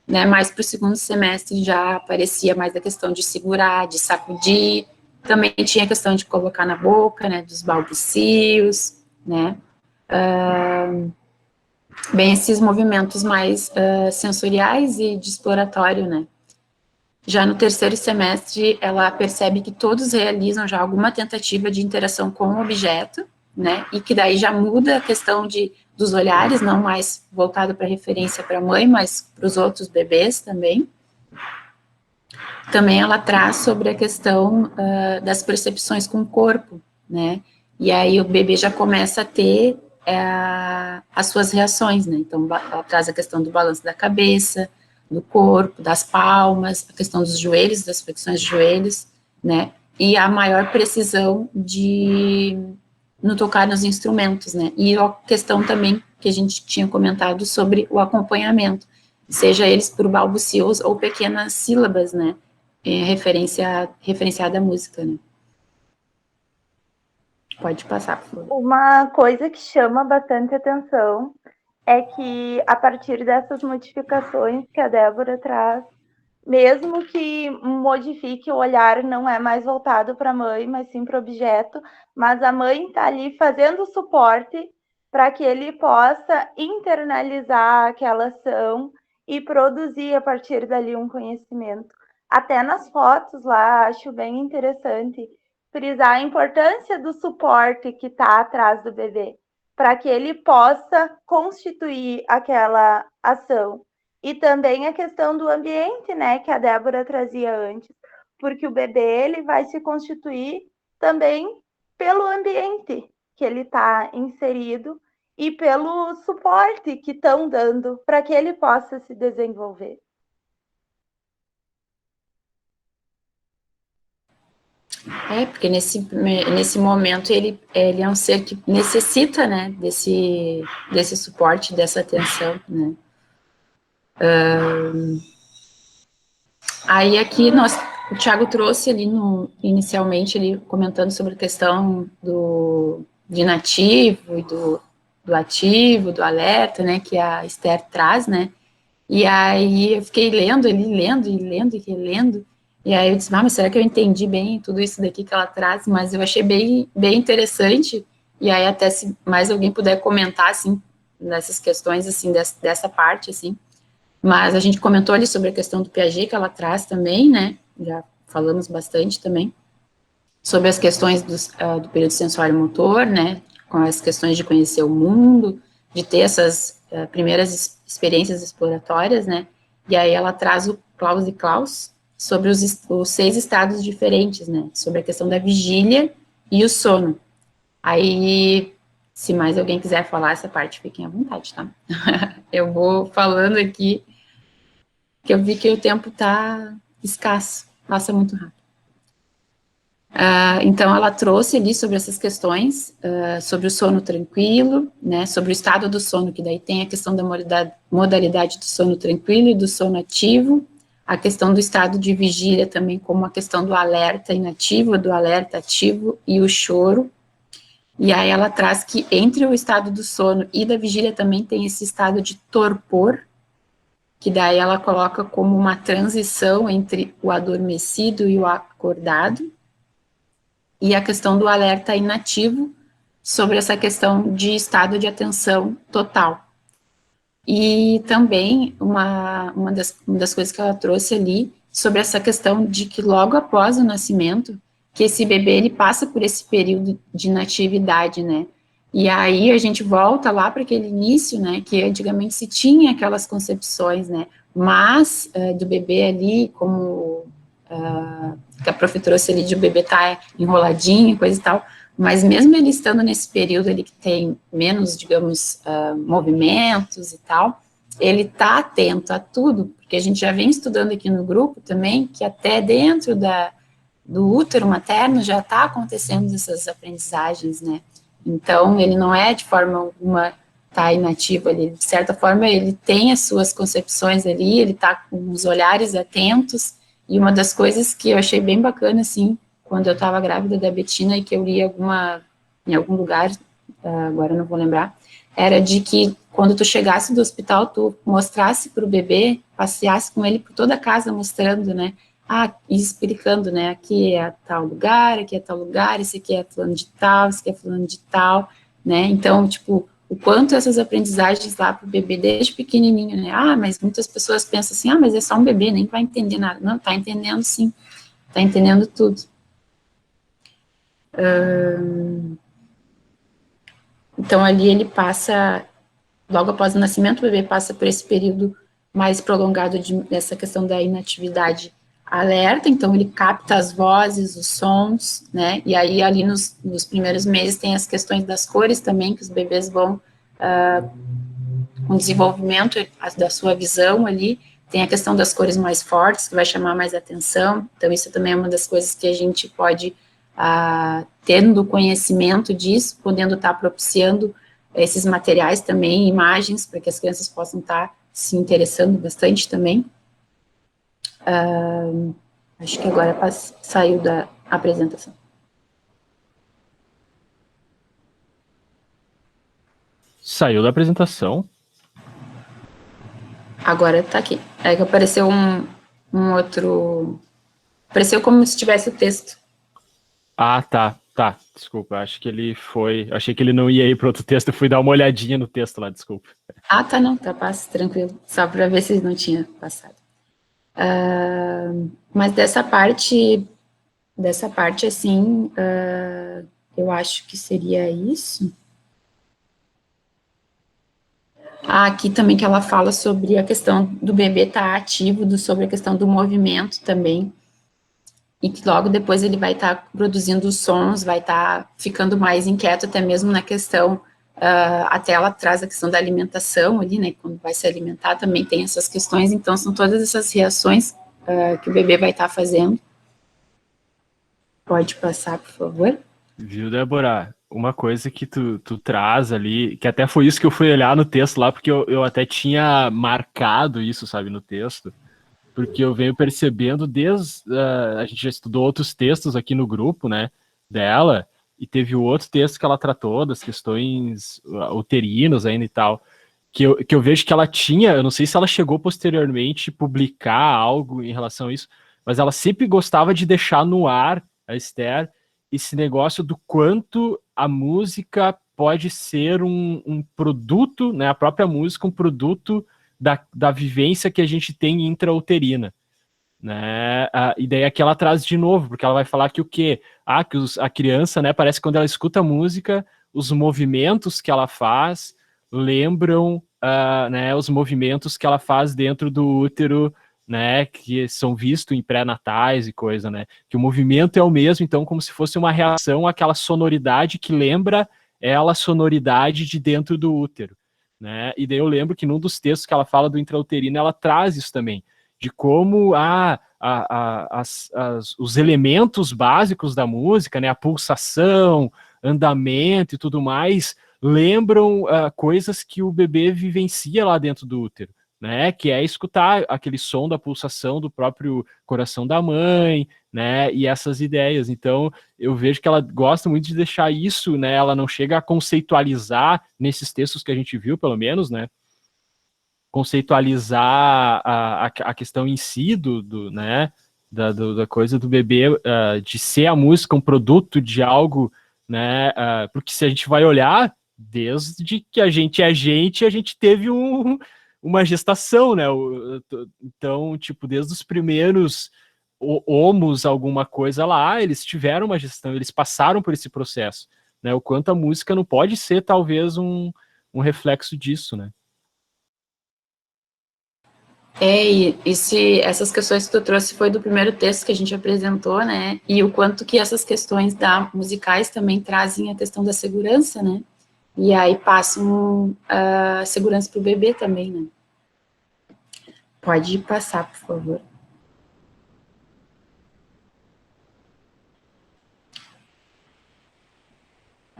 né, mais para o segundo semestre já aparecia mais a questão de segurar, de sacudir, também tinha a questão de colocar na boca, né, dos balbucios, né, bem esses movimentos mais sensoriais e de exploratório, né. Já no terceiro semestre, ela percebe que todos realizam já alguma tentativa de interação com o objeto, né, e que daí já muda a questão dos olhares, não mais voltado para referência para a mãe, mas para os outros bebês também. Também ela traz sobre a questão das percepções com o corpo, né, e aí o bebê já começa a ter as suas reações, né, então ela traz a questão do balanço da cabeça, do corpo, das palmas, a questão dos joelhos, das flexões de joelhos, né, e a maior precisão no tocar nos instrumentos, né, e a questão também que a gente tinha comentado sobre o acompanhamento, seja eles por balbucios ou pequenas sílabas, né, referenciada à música, né. Pode passar, por favor. Uma coisa que chama bastante atenção é que, a partir dessas modificações que a Débora traz, mesmo que modifique o olhar, não é mais voltado para a mãe, mas sim para o objeto, mas a mãe está ali fazendo suporte para que ele possa internalizar aquela ação e produzir a partir dali um conhecimento. Até nas fotos lá, acho bem interessante frisar a importância do suporte que está atrás do bebê, para que ele possa constituir aquela ação. E também a questão do ambiente, né, que a Débora trazia antes, porque o bebê ele vai se constituir também pelo ambiente que ele está inserido e pelo suporte que estão dando para que ele possa se desenvolver. Porque nesse momento ele é um ser que necessita, né, desse suporte, dessa atenção, né. Aí aqui o Thiago trouxe ali inicialmente, ele comentando sobre a questão de nativo e do ativo, do alerta, né, que a Esther traz, né, e aí eu fiquei lendo, e aí eu disse, mas será que eu entendi bem tudo isso daqui que ela traz? Mas eu achei bem, bem interessante, e aí até se mais alguém puder comentar, assim, nessas questões, assim, dessa parte, assim. Mas a gente comentou ali sobre a questão do Piaget, que ela traz também, né, já falamos bastante também, sobre as questões do período sensório-motor, né, com as questões de conhecer o mundo, de ter essas primeiras experiências exploratórias, né, e aí ela traz o Klaus e Klaus sobre os 6 estados diferentes, né, sobre a questão da vigília e o sono. Aí, se mais alguém quiser falar essa parte, fiquem à vontade, tá? Eu vou falando aqui, que eu vi que o tempo tá escasso, passa muito rápido. Então, ela trouxe ali sobre essas questões, sobre o sono tranquilo, né, sobre o estado do sono, que daí tem a questão da modalidade do sono tranquilo e do sono ativo, a questão do estado de vigília também, como a questão do alerta inativo, do alerta ativo e o choro. E aí ela traz que entre o estado do sono e da vigília também tem esse estado de torpor, que daí ela coloca como uma transição entre o adormecido e o acordado, e a questão do alerta inativo, sobre essa questão de estado de atenção total. E também uma das coisas que ela trouxe ali, sobre essa questão de que logo após o nascimento, que esse bebê, ele passa por esse período de inatividade, né, e aí a gente volta lá para aquele início, né, que antigamente se tinha aquelas concepções, né, mas do bebê ali, como que a prof trouxe ali, de o bebê tá enroladinho, coisa e tal, mas mesmo ele estando nesse período ali que tem menos, digamos, movimentos e tal, ele tá atento a tudo, porque a gente já vem estudando aqui no grupo também, que até dentro do útero materno já está acontecendo essas aprendizagens, né? Então, ele não é de forma alguma tá inativo ali, de certa forma ele tem as suas concepções ali, ele tá com os olhares atentos, e uma das coisas que eu achei bem bacana, assim, quando eu estava grávida da Betina e que eu li em algum lugar, agora eu não vou lembrar, era de que quando tu chegasse do hospital, tu mostrasse para o bebê, passeasse com ele por toda a casa mostrando, né, e explicando, né, aqui é tal lugar, aqui é tal lugar, esse aqui é fulano de tal, esse aqui é fulano de tal, né, então, tipo, o quanto essas aprendizagens lá para o bebê desde pequenininho, né, mas muitas pessoas pensam assim, mas é só um bebê, nem vai entender nada. Não, tá entendendo sim, tá entendendo tudo. Então, ali ele passa, logo após o nascimento, o bebê passa por esse período mais prolongado dessa questão da inatividade alerta, então ele capta as vozes, os sons, né, e aí ali nos primeiros meses tem as questões das cores também, que os bebês vão com o desenvolvimento da sua visão ali, tem a questão das cores mais fortes, que vai chamar mais atenção, então isso também é uma das coisas que a gente pode, tendo conhecimento disso, podendo estar propiciando esses materiais também, imagens, para que as crianças possam estar se interessando bastante também. Acho que agora saiu da apresentação. Saiu da apresentação? Agora tá aqui. É que apareceu um outro... Apareceu como se tivesse o texto. Tá. Desculpa, acho que ele foi... Achei que ele não ia ir para outro texto, eu fui dar uma olhadinha no texto lá, desculpa. Tá, não, tá, passa, tranquilo. Só para ver se não tinha passado. Mas dessa parte, assim, eu acho que seria isso. Aqui também que ela fala sobre a questão do bebê estar ativo, sobre a questão do movimento também, e que logo depois ele vai estar produzindo sons, vai estar ficando mais inquieto, até mesmo na questão Até ela traz a questão da alimentação ali, né, quando vai se alimentar também tem essas questões, então são todas essas reações que o bebê vai estar fazendo. Pode passar, por favor. Viu, Débora? Uma coisa que tu traz ali, que até foi isso que eu fui olhar no texto lá, porque eu até tinha marcado isso, sabe, no texto, porque eu venho percebendo a gente já estudou outros textos aqui no grupo, né, dela, e teve o outro texto que ela tratou das questões uterinas ainda e tal, que eu vejo que ela tinha, eu não sei se ela chegou posteriormente a publicar algo em relação a isso, mas ela sempre gostava de deixar no ar, a Esther, esse negócio do quanto a música pode ser um produto, né, a própria música, um produto da vivência que a gente tem intrauterina, né, e daí aqui ela traz de novo, porque ela vai falar que o quê? Que a criança, né, parece que quando ela escuta a música, os movimentos que ela faz lembram, né, os movimentos que ela faz dentro do útero, né, que são vistos em pré-natais e coisa, né, que o movimento é o mesmo, então como se fosse uma reação àquela sonoridade que lembra ela a sonoridade de dentro do útero, né, e daí eu lembro que num dos textos que ela fala do intrauterino, ela traz isso também, de como os elementos básicos da música, né, a pulsação, andamento e tudo mais, lembram coisas que o bebê vivencia lá dentro do útero, né, que é escutar aquele som da pulsação do próprio coração da mãe, né, e essas ideias. Então, eu vejo que ela gosta muito de deixar isso, né, ela não chega a conceitualizar nesses textos que a gente viu, pelo menos, né, conceitualizar a questão em si né, da coisa do bebê, de ser a música um produto de algo, né, porque se a gente vai olhar, desde que a gente a gente teve uma gestação, né, então, tipo, desde os primeiros homos, alguma coisa lá, eles tiveram uma gestação, eles passaram por esse processo, né, o quanto a música não pode ser, talvez, um reflexo disso, né. E essas questões que tu trouxe foi do primeiro texto que a gente apresentou, né, e o quanto que essas questões musicais também trazem a questão da segurança, né, e aí passam a segurança para o bebê também, né. Pode passar, por favor.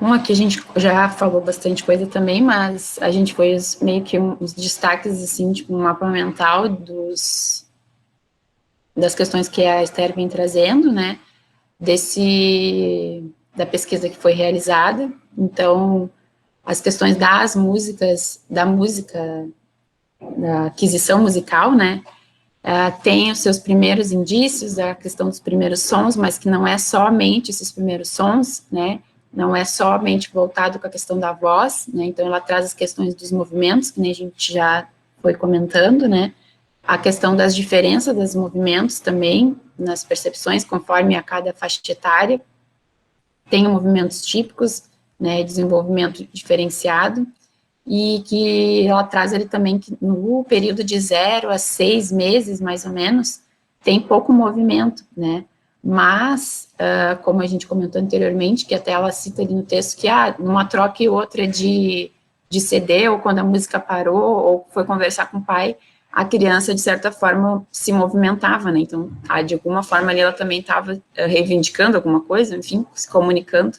Bom, aqui a gente já falou bastante coisa também, mas a gente foi meio que uns destaques, assim, tipo, um mapa mental das questões que a Esther vem trazendo, né, da pesquisa que foi realizada. Então, as questões das músicas, da aquisição musical, né, tem os seus primeiros indícios, a questão dos primeiros sons, mas que não é somente esses primeiros sons, né, não é somente voltado com a questão da voz, né, então ela traz as questões dos movimentos, que nem a gente já foi comentando, né, a questão das diferenças dos movimentos também, nas percepções, conforme a cada faixa etária, tem movimentos típicos, né, desenvolvimento diferenciado, e que ela traz ali também que no período de 0 a 6 meses, mais ou menos, tem pouco movimento, né, mas, como a gente comentou anteriormente, que até ela cita ali no texto que, numa troca e outra de CD, ou quando a música parou, ou foi conversar com o pai, a criança, de certa forma, se movimentava, né, então, de alguma forma ali ela também estava reivindicando alguma coisa, enfim, se comunicando.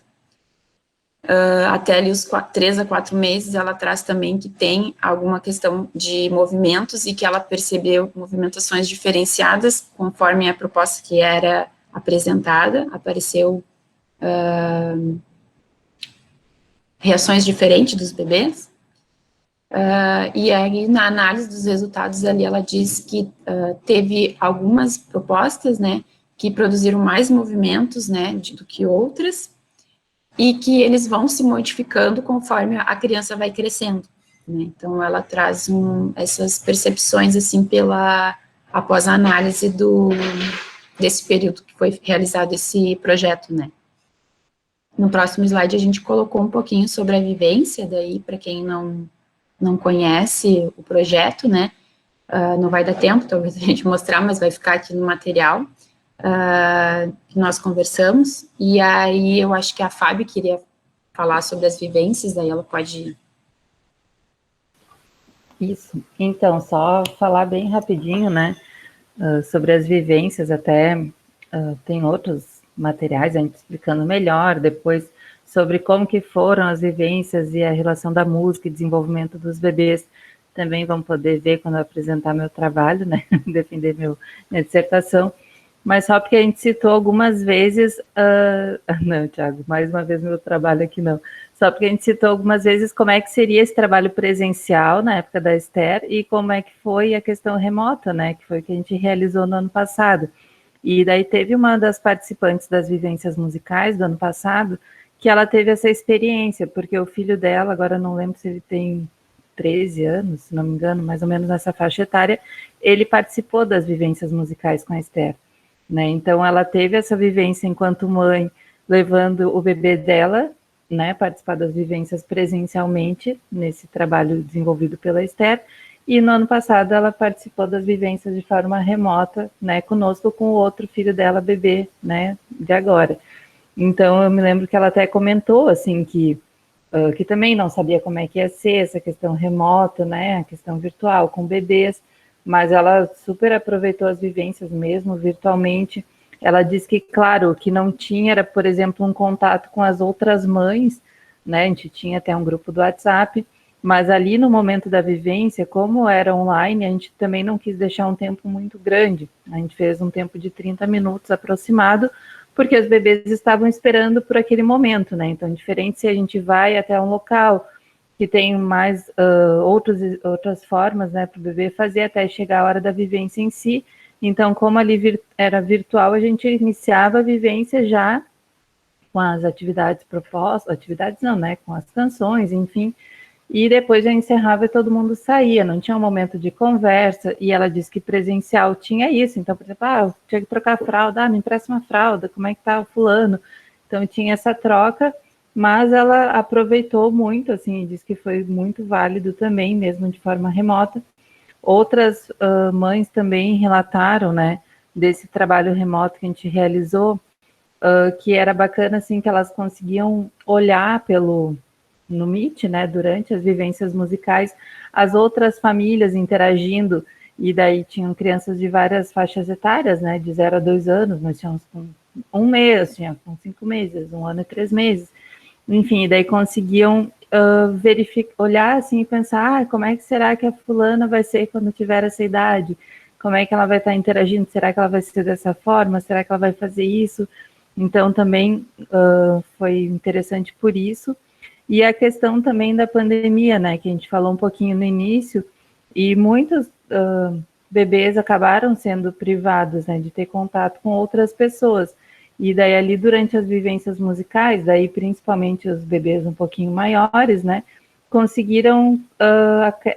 Até ali os 3 a 4 meses, ela traz também que tem alguma questão de movimentos e que ela percebeu movimentações diferenciadas conforme a proposta que era apresentada, apareceu reações diferentes dos bebês, e aí na análise dos resultados ali ela diz que teve algumas propostas, né, que produziram mais movimentos, né, do que outras, e que eles vão se modificando conforme a criança vai crescendo, né, então ela traz essas percepções, assim, após a análise desse período que foi realizado esse projeto, né. No próximo slide a gente colocou um pouquinho sobre a vivência, daí para quem não conhece o projeto, né, não vai dar tempo, talvez a gente mostrar, mas vai ficar aqui no material que nós conversamos, e aí eu acho que a Fábio queria falar sobre as vivências, daí ela pode... Isso. Então, só falar bem rapidinho, né, sobre as vivências, até tem outros materiais a gente explicando melhor depois sobre como que foram as vivências e a relação da música e desenvolvimento dos bebês. Também vão poder ver quando eu apresentar meu trabalho, né, defender minha dissertação. Mas só porque a gente citou algumas vezes... não, Thiago, mais uma vez meu trabalho aqui não. Só porque a gente citou algumas vezes como é que seria esse trabalho presencial na época da Esther e como é que foi a questão remota, né, que foi o que a gente realizou no ano passado. E daí teve uma das participantes das vivências musicais do ano passado que ela teve essa experiência, porque o filho dela, agora eu não lembro se ele tem 13 anos, se não me engano, mais ou menos nessa faixa etária, ele participou das vivências musicais com a Esther, né? Então ela teve essa vivência enquanto mãe, levando o bebê dela, né, participar das vivências presencialmente, nesse trabalho desenvolvido pela Esther, e no ano passado ela participou das vivências de forma remota, né, conosco, com o outro filho dela, bebê, né, de agora. Então eu me lembro que ela até comentou, assim, que também não sabia como é que ia ser essa questão remota, né, a questão virtual com bebês, mas ela super aproveitou as vivências mesmo virtualmente. Ela disse que, claro, que não tinha, era, por exemplo, um contato com as outras mães, né, a gente tinha até um grupo do WhatsApp, mas ali no momento da vivência, como era online, a gente também não quis deixar um tempo muito grande, a gente fez um tempo de 30 minutos aproximado, porque os bebês estavam esperando por aquele momento, né, então diferente se a gente vai até um local que tem mais outras formas, né, para o bebê fazer até chegar a hora da vivência em si. Então, como ali era virtual, a gente iniciava a vivência já com as atividades propostas, atividades não, né, com as canções, enfim, e depois já encerrava e todo mundo saía, não tinha um momento de conversa, e ela disse que presencial tinha isso, então, por exemplo, eu tinha que trocar a fralda, me empresta uma fralda, como é que tá o fulano? Então, tinha essa troca, mas ela aproveitou muito, assim, disse que foi muito válido também, mesmo de forma remota. Outras mães também relataram, né, desse trabalho remoto que a gente realizou, que era bacana, assim, que elas conseguiam olhar no Meet, né, durante as vivências musicais, as outras famílias interagindo, e daí tinham crianças de várias faixas etárias, né, de 0 a 2 anos, nós tínhamos com 1 mês, tinha com 5 meses, 1 ano e 3 meses, enfim, daí conseguiam olhar assim e pensar, como é que será que a fulana vai ser quando tiver essa idade? Como é que ela vai estar interagindo? Será que ela vai ser dessa forma? Será que ela vai fazer isso? Então, também foi interessante por isso. E a questão também da pandemia, né, que a gente falou um pouquinho no início, e muitos bebês acabaram sendo privados, né, de ter contato com outras pessoas. E daí ali durante as vivências musicais, daí principalmente os bebês um pouquinho maiores, né, conseguiram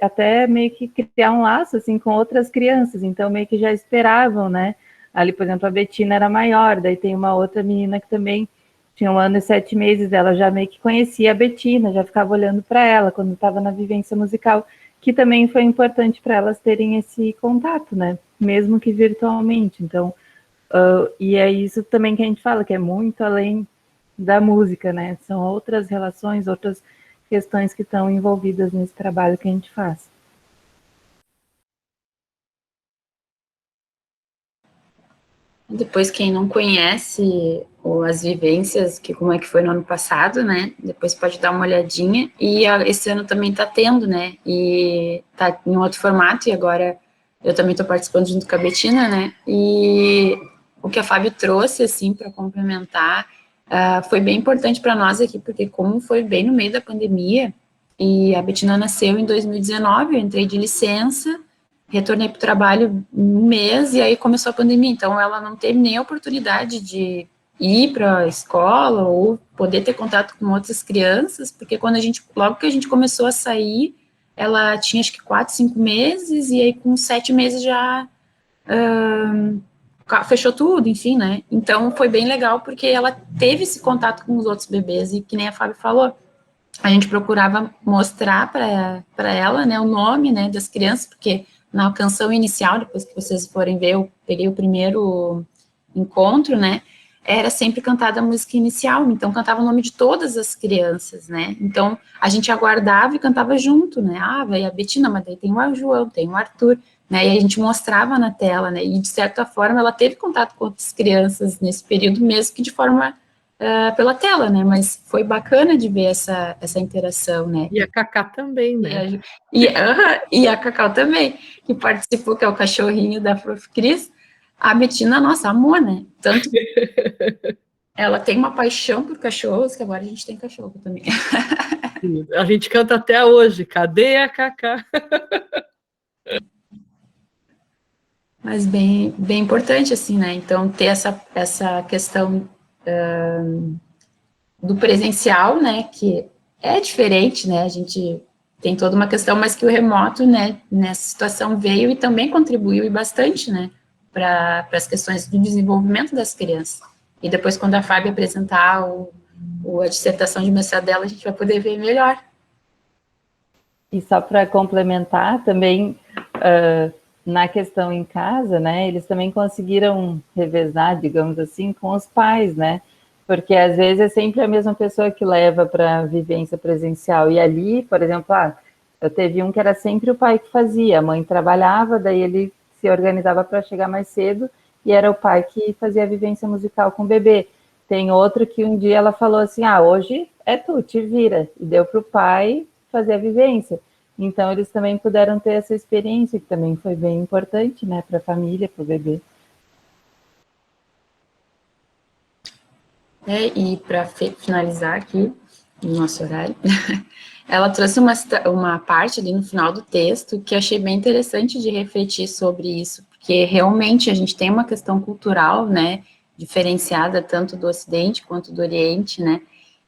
até meio que criar um laço, assim, com outras crianças, então meio que já esperavam, né, ali, por exemplo, a Betina era maior, daí tem uma outra menina que também tinha 1 ano e 7 meses, ela já meio que conhecia a Betina, já ficava olhando para ela quando estava na vivência musical, que também foi importante para elas terem esse contato, né, mesmo que virtualmente, então... e é isso também que a gente fala, que é muito além da música, né? São outras relações, outras questões que estão envolvidas nesse trabalho que a gente faz. Depois, quem não conhece as vivências, que como é que foi no ano passado, né? Depois pode dar uma olhadinha. E esse ano também está tendo, né? E tá em outro formato, e agora eu também estou participando junto com a Betina, né? E o que a Fábio trouxe, assim, para complementar, foi bem importante para nós aqui, porque como foi bem no meio da pandemia, e a Betina nasceu em 2019, eu entrei de licença, retornei para o trabalho um mês, e aí começou a pandemia, então ela não teve nem a oportunidade de ir para a escola, ou poder ter contato com outras crianças, porque logo que a gente começou a sair, ela tinha acho que 4, 5 meses, e aí com 7 meses já... fechou tudo, enfim, né? Então foi bem legal porque ela teve esse contato com os outros bebês, e que nem a Fábio falou, a gente procurava mostrar para ela, né, o nome, né, das crianças, porque na canção inicial, depois que vocês forem ver, eu peguei o primeiro encontro, né, era sempre cantada a música inicial, então cantava o nome de todas as crianças, né? Então a gente aguardava e cantava junto, né? Ah, vai a Betina, mas daí tem o João, tem o Arthur, né? E a gente mostrava na tela, né? E de certa forma ela teve contato com outras crianças nesse período, mesmo que de forma pela tela, né? Mas foi bacana de ver essa interação, né? E a Cacá também, né? E a Cacau também, que participou, que é o cachorrinho da Prof. Cris. A Betina, nossa, amor, né? Tanto ela tem uma paixão por cachorros, que agora a gente tem cachorro também. A gente canta até hoje, cadê a Cacá? Mas bem importante, assim, né? Então, ter essa questão do presencial, né? Que é diferente, né? A gente tem toda uma questão, mas que o remoto, né? Nessa situação veio e também contribuiu e bastante, né? Para as questões do desenvolvimento das crianças. E depois, quando a Fábio apresentar a dissertação de mestrado dela, a gente vai poder ver melhor. E só para complementar, também na questão em casa, né, eles também conseguiram revezar, digamos assim, com os pais, né, porque às vezes é sempre a mesma pessoa que leva para a vivência presencial, e ali, por exemplo, eu teve um que era sempre o pai que fazia, a mãe trabalhava, daí ele se organizava para chegar mais cedo, e era o pai que fazia a vivência musical com o bebê. Tem outro que um dia ela falou assim, hoje é tu, te vira, e deu para o pai fazer a vivência. Então, eles também puderam ter essa experiência, que também foi bem importante, né, para a família, para o bebê. E para finalizar aqui, no nosso horário, ela trouxe uma parte ali no final do texto que achei bem interessante de refletir sobre isso, porque realmente a gente tem uma questão cultural, né, diferenciada tanto do Ocidente quanto do Oriente, né,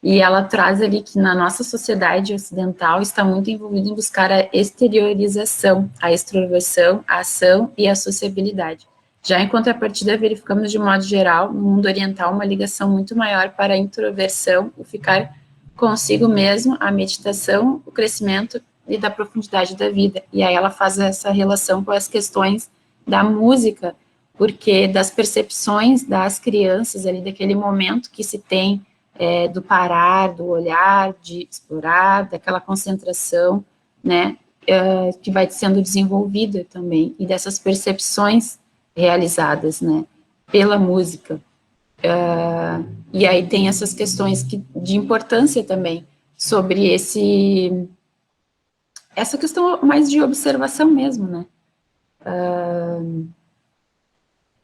e ela traz ali que na nossa sociedade ocidental está muito envolvida em buscar a exteriorização, a extroversão, a ação e a sociabilidade. Já em contrapartida, verificamos de modo geral, no mundo oriental, uma ligação muito maior para a introversão, o ficar consigo mesmo, a meditação, o crescimento e da profundidade da vida. E aí ela faz essa relação com as questões da música, porque das percepções das crianças ali, daquele momento que se tem do parar, do olhar, de explorar, daquela concentração, né, que vai sendo desenvolvida também, e dessas percepções realizadas, né, pela música. E aí tem essas questões de importância também, sobre essa questão mais de observação mesmo, né,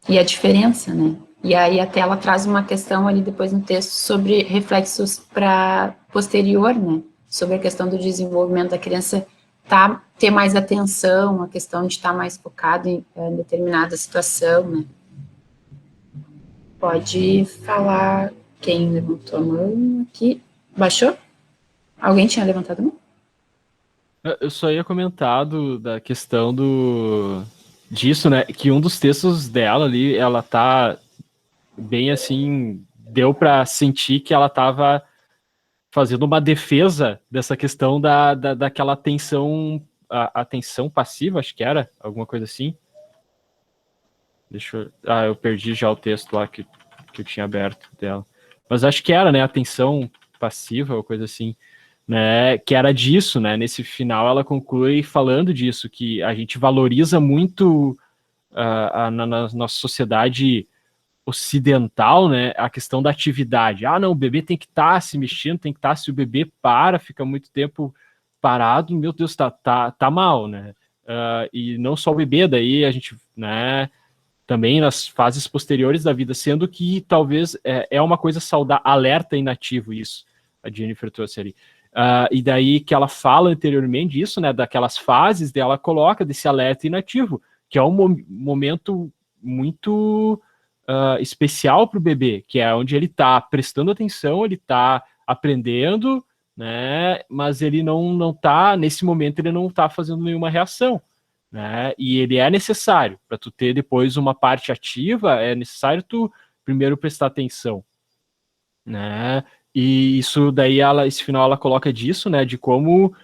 e a diferença, né, e aí até ela traz uma questão ali depois no texto sobre reflexos para posterior, né, sobre a questão do desenvolvimento da criança ter mais atenção, a questão de estar mais focado em determinada situação, né. Pode falar quem levantou a mão aqui. Baixou? Alguém tinha levantado a mão? Eu só ia comentar da questão disso, né, que um dos textos dela ali, ela tá bem assim, deu para sentir que ela tava fazendo uma defesa dessa questão daquela atenção, a atenção passiva, acho que era, alguma coisa assim. Eu perdi já o texto lá que eu tinha aberto dela. Mas acho que era, né, atenção passiva ou coisa assim, né, que era disso, né, nesse final ela conclui falando disso, que a gente valoriza muito na nossa sociedade ocidental, né, a questão da atividade. Não, o bebê tem que estar se mexendo, tem que estar, se o bebê fica muito tempo parado, meu Deus, tá mal, né, e não só o bebê, daí a gente, né, também nas fases posteriores da vida, sendo que talvez é uma coisa saudável, alerta inativo isso, a Jennifer trouxe ali. E daí que ela fala anteriormente disso, né, daquelas fases dela, coloca desse alerta inativo, que é um momento muito especial para o bebê, que é onde ele está prestando atenção, ele está aprendendo, né, mas ele não tá, nesse momento ele não está fazendo nenhuma reação, né, e ele é necessário, para tu ter depois uma parte ativa, é necessário tu primeiro prestar atenção, né, e isso daí, esse final ela coloca disso, né, de como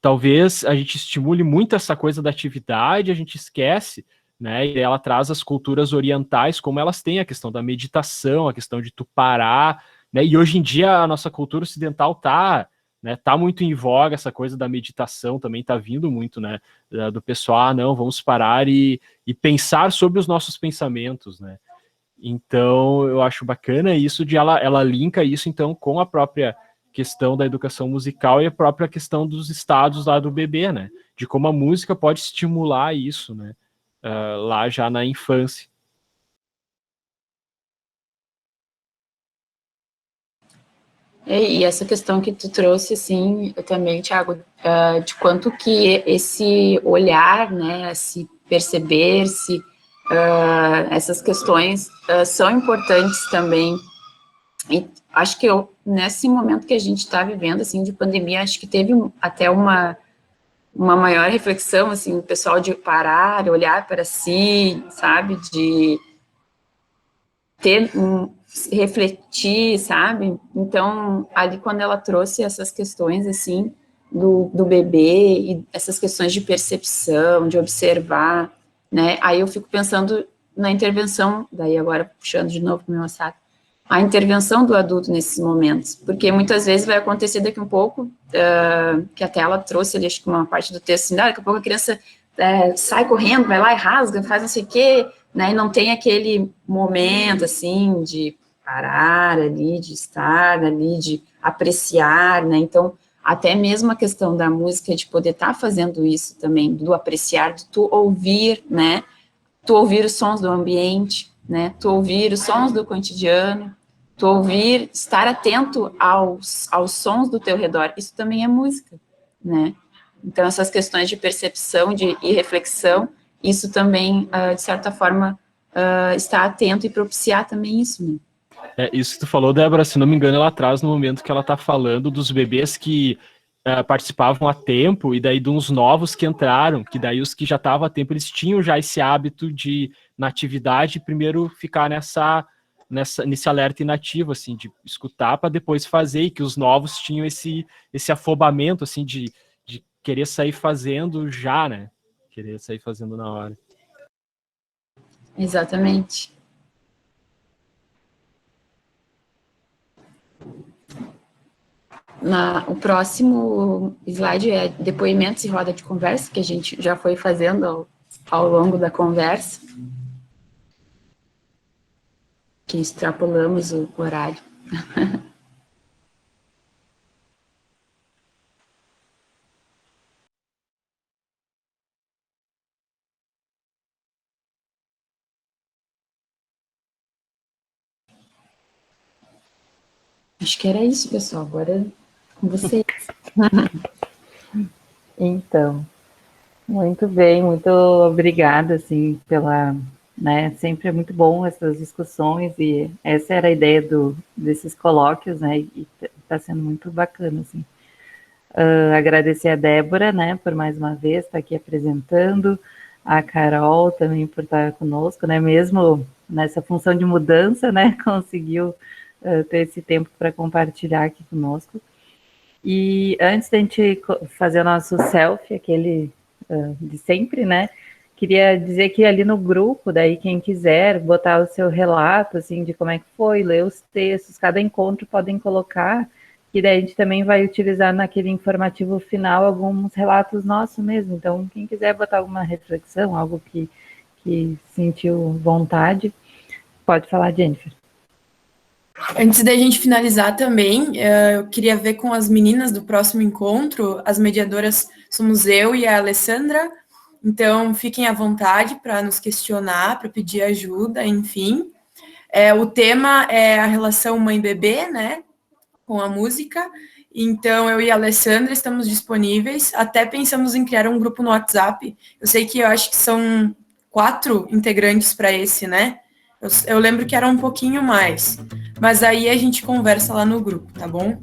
talvez a gente estimule muito essa coisa da atividade, a gente esquece, né? E ela traz as culturas orientais, como elas têm a questão da meditação, a questão de tu parar, né? E hoje em dia a nossa cultura ocidental tá, né, tá muito em voga, essa coisa da meditação também tá vindo muito, né, do pessoal, não, vamos parar e pensar sobre os nossos pensamentos, né? Então, eu acho bacana isso de ela linka isso, então, com a própria questão da educação musical e a própria questão dos estados lá do bebê, né? De como a música pode estimular isso, né? Lá já na infância. E essa questão que tu trouxe, assim, eu também, Thiago, de quanto que esse olhar, né, se perceber, essas questões são importantes também. E acho que nesse momento que a gente está vivendo, assim, de pandemia, acho que teve até uma maior reflexão, assim, o pessoal de parar, olhar para si, sabe, de ter refletir, sabe? Então, ali quando ela trouxe essas questões, assim, do bebê e essas questões de percepção, de observar, né? Aí eu fico pensando na intervenção, daí agora puxando de novo para o meu saco, a intervenção do adulto nesses momentos, porque muitas vezes vai acontecer daqui um pouco, que até ela trouxe ali, acho que uma parte do texto, assim, daqui a pouco a criança sai correndo, vai lá e rasga, faz não sei o quê, né, e não tem aquele momento, assim, de parar ali, de estar ali, de apreciar, né, então, até mesmo a questão da música, de poder estar fazendo isso também, do apreciar, de tu ouvir, né, tu ouvir os sons do ambiente, né, tu ouvir os sons do cotidiano, tu ouvir, estar atento aos sons do teu redor, isso também é música, né, então essas questões de percepção e reflexão, isso também, de certa forma, estar atento e propiciar também isso, né. Isso que tu falou, Débora, se não me engano, ela traz no momento que ela tá falando dos bebês que participavam há tempo, e daí de uns novos que entraram, que daí os que já estavam há tempo, eles tinham já esse hábito de, na atividade, primeiro ficar nesse alerta inativo, assim, de escutar para depois fazer, e que os novos tinham esse afobamento, assim, de querer sair fazendo já, né? Querer sair fazendo na hora. Exatamente. O próximo slide é depoimentos e roda de conversa, que a gente já foi fazendo ao longo da conversa, que extrapolamos o horário. Acho que era isso, pessoal. Agora com vocês. Então, muito bem, muito obrigada, assim, né, sempre é muito bom essas discussões, e essa era a ideia desses colóquios, né, e está sendo muito bacana, assim. Agradecer a Débora, né, por mais uma vez estar aqui apresentando, a Carol também por estar conosco, né, mesmo nessa função de mudança, né, conseguiu ter esse tempo para compartilhar aqui conosco. E antes da gente fazer o nosso selfie, aquele de sempre, né, queria dizer que ali no grupo, daí quem quiser botar o seu relato, assim, de como é que foi, ler os textos, cada encontro podem colocar, e daí a gente também vai utilizar naquele informativo final alguns relatos nossos mesmo. Então, quem quiser botar alguma reflexão, algo que sentiu vontade, pode falar, Jennifer. Antes da gente finalizar também, eu queria ver com as meninas do próximo encontro, as mediadoras somos eu e a Alessandra, então fiquem à vontade para nos questionar, para pedir ajuda, enfim. O tema é a relação mãe-bebê, né, com a música, então eu e a Alessandra estamos disponíveis, até pensamos em criar um grupo no WhatsApp, eu acho que são 4 integrantes para esse, né, eu lembro que era um pouquinho mais, mas aí a gente conversa lá no grupo, tá bom?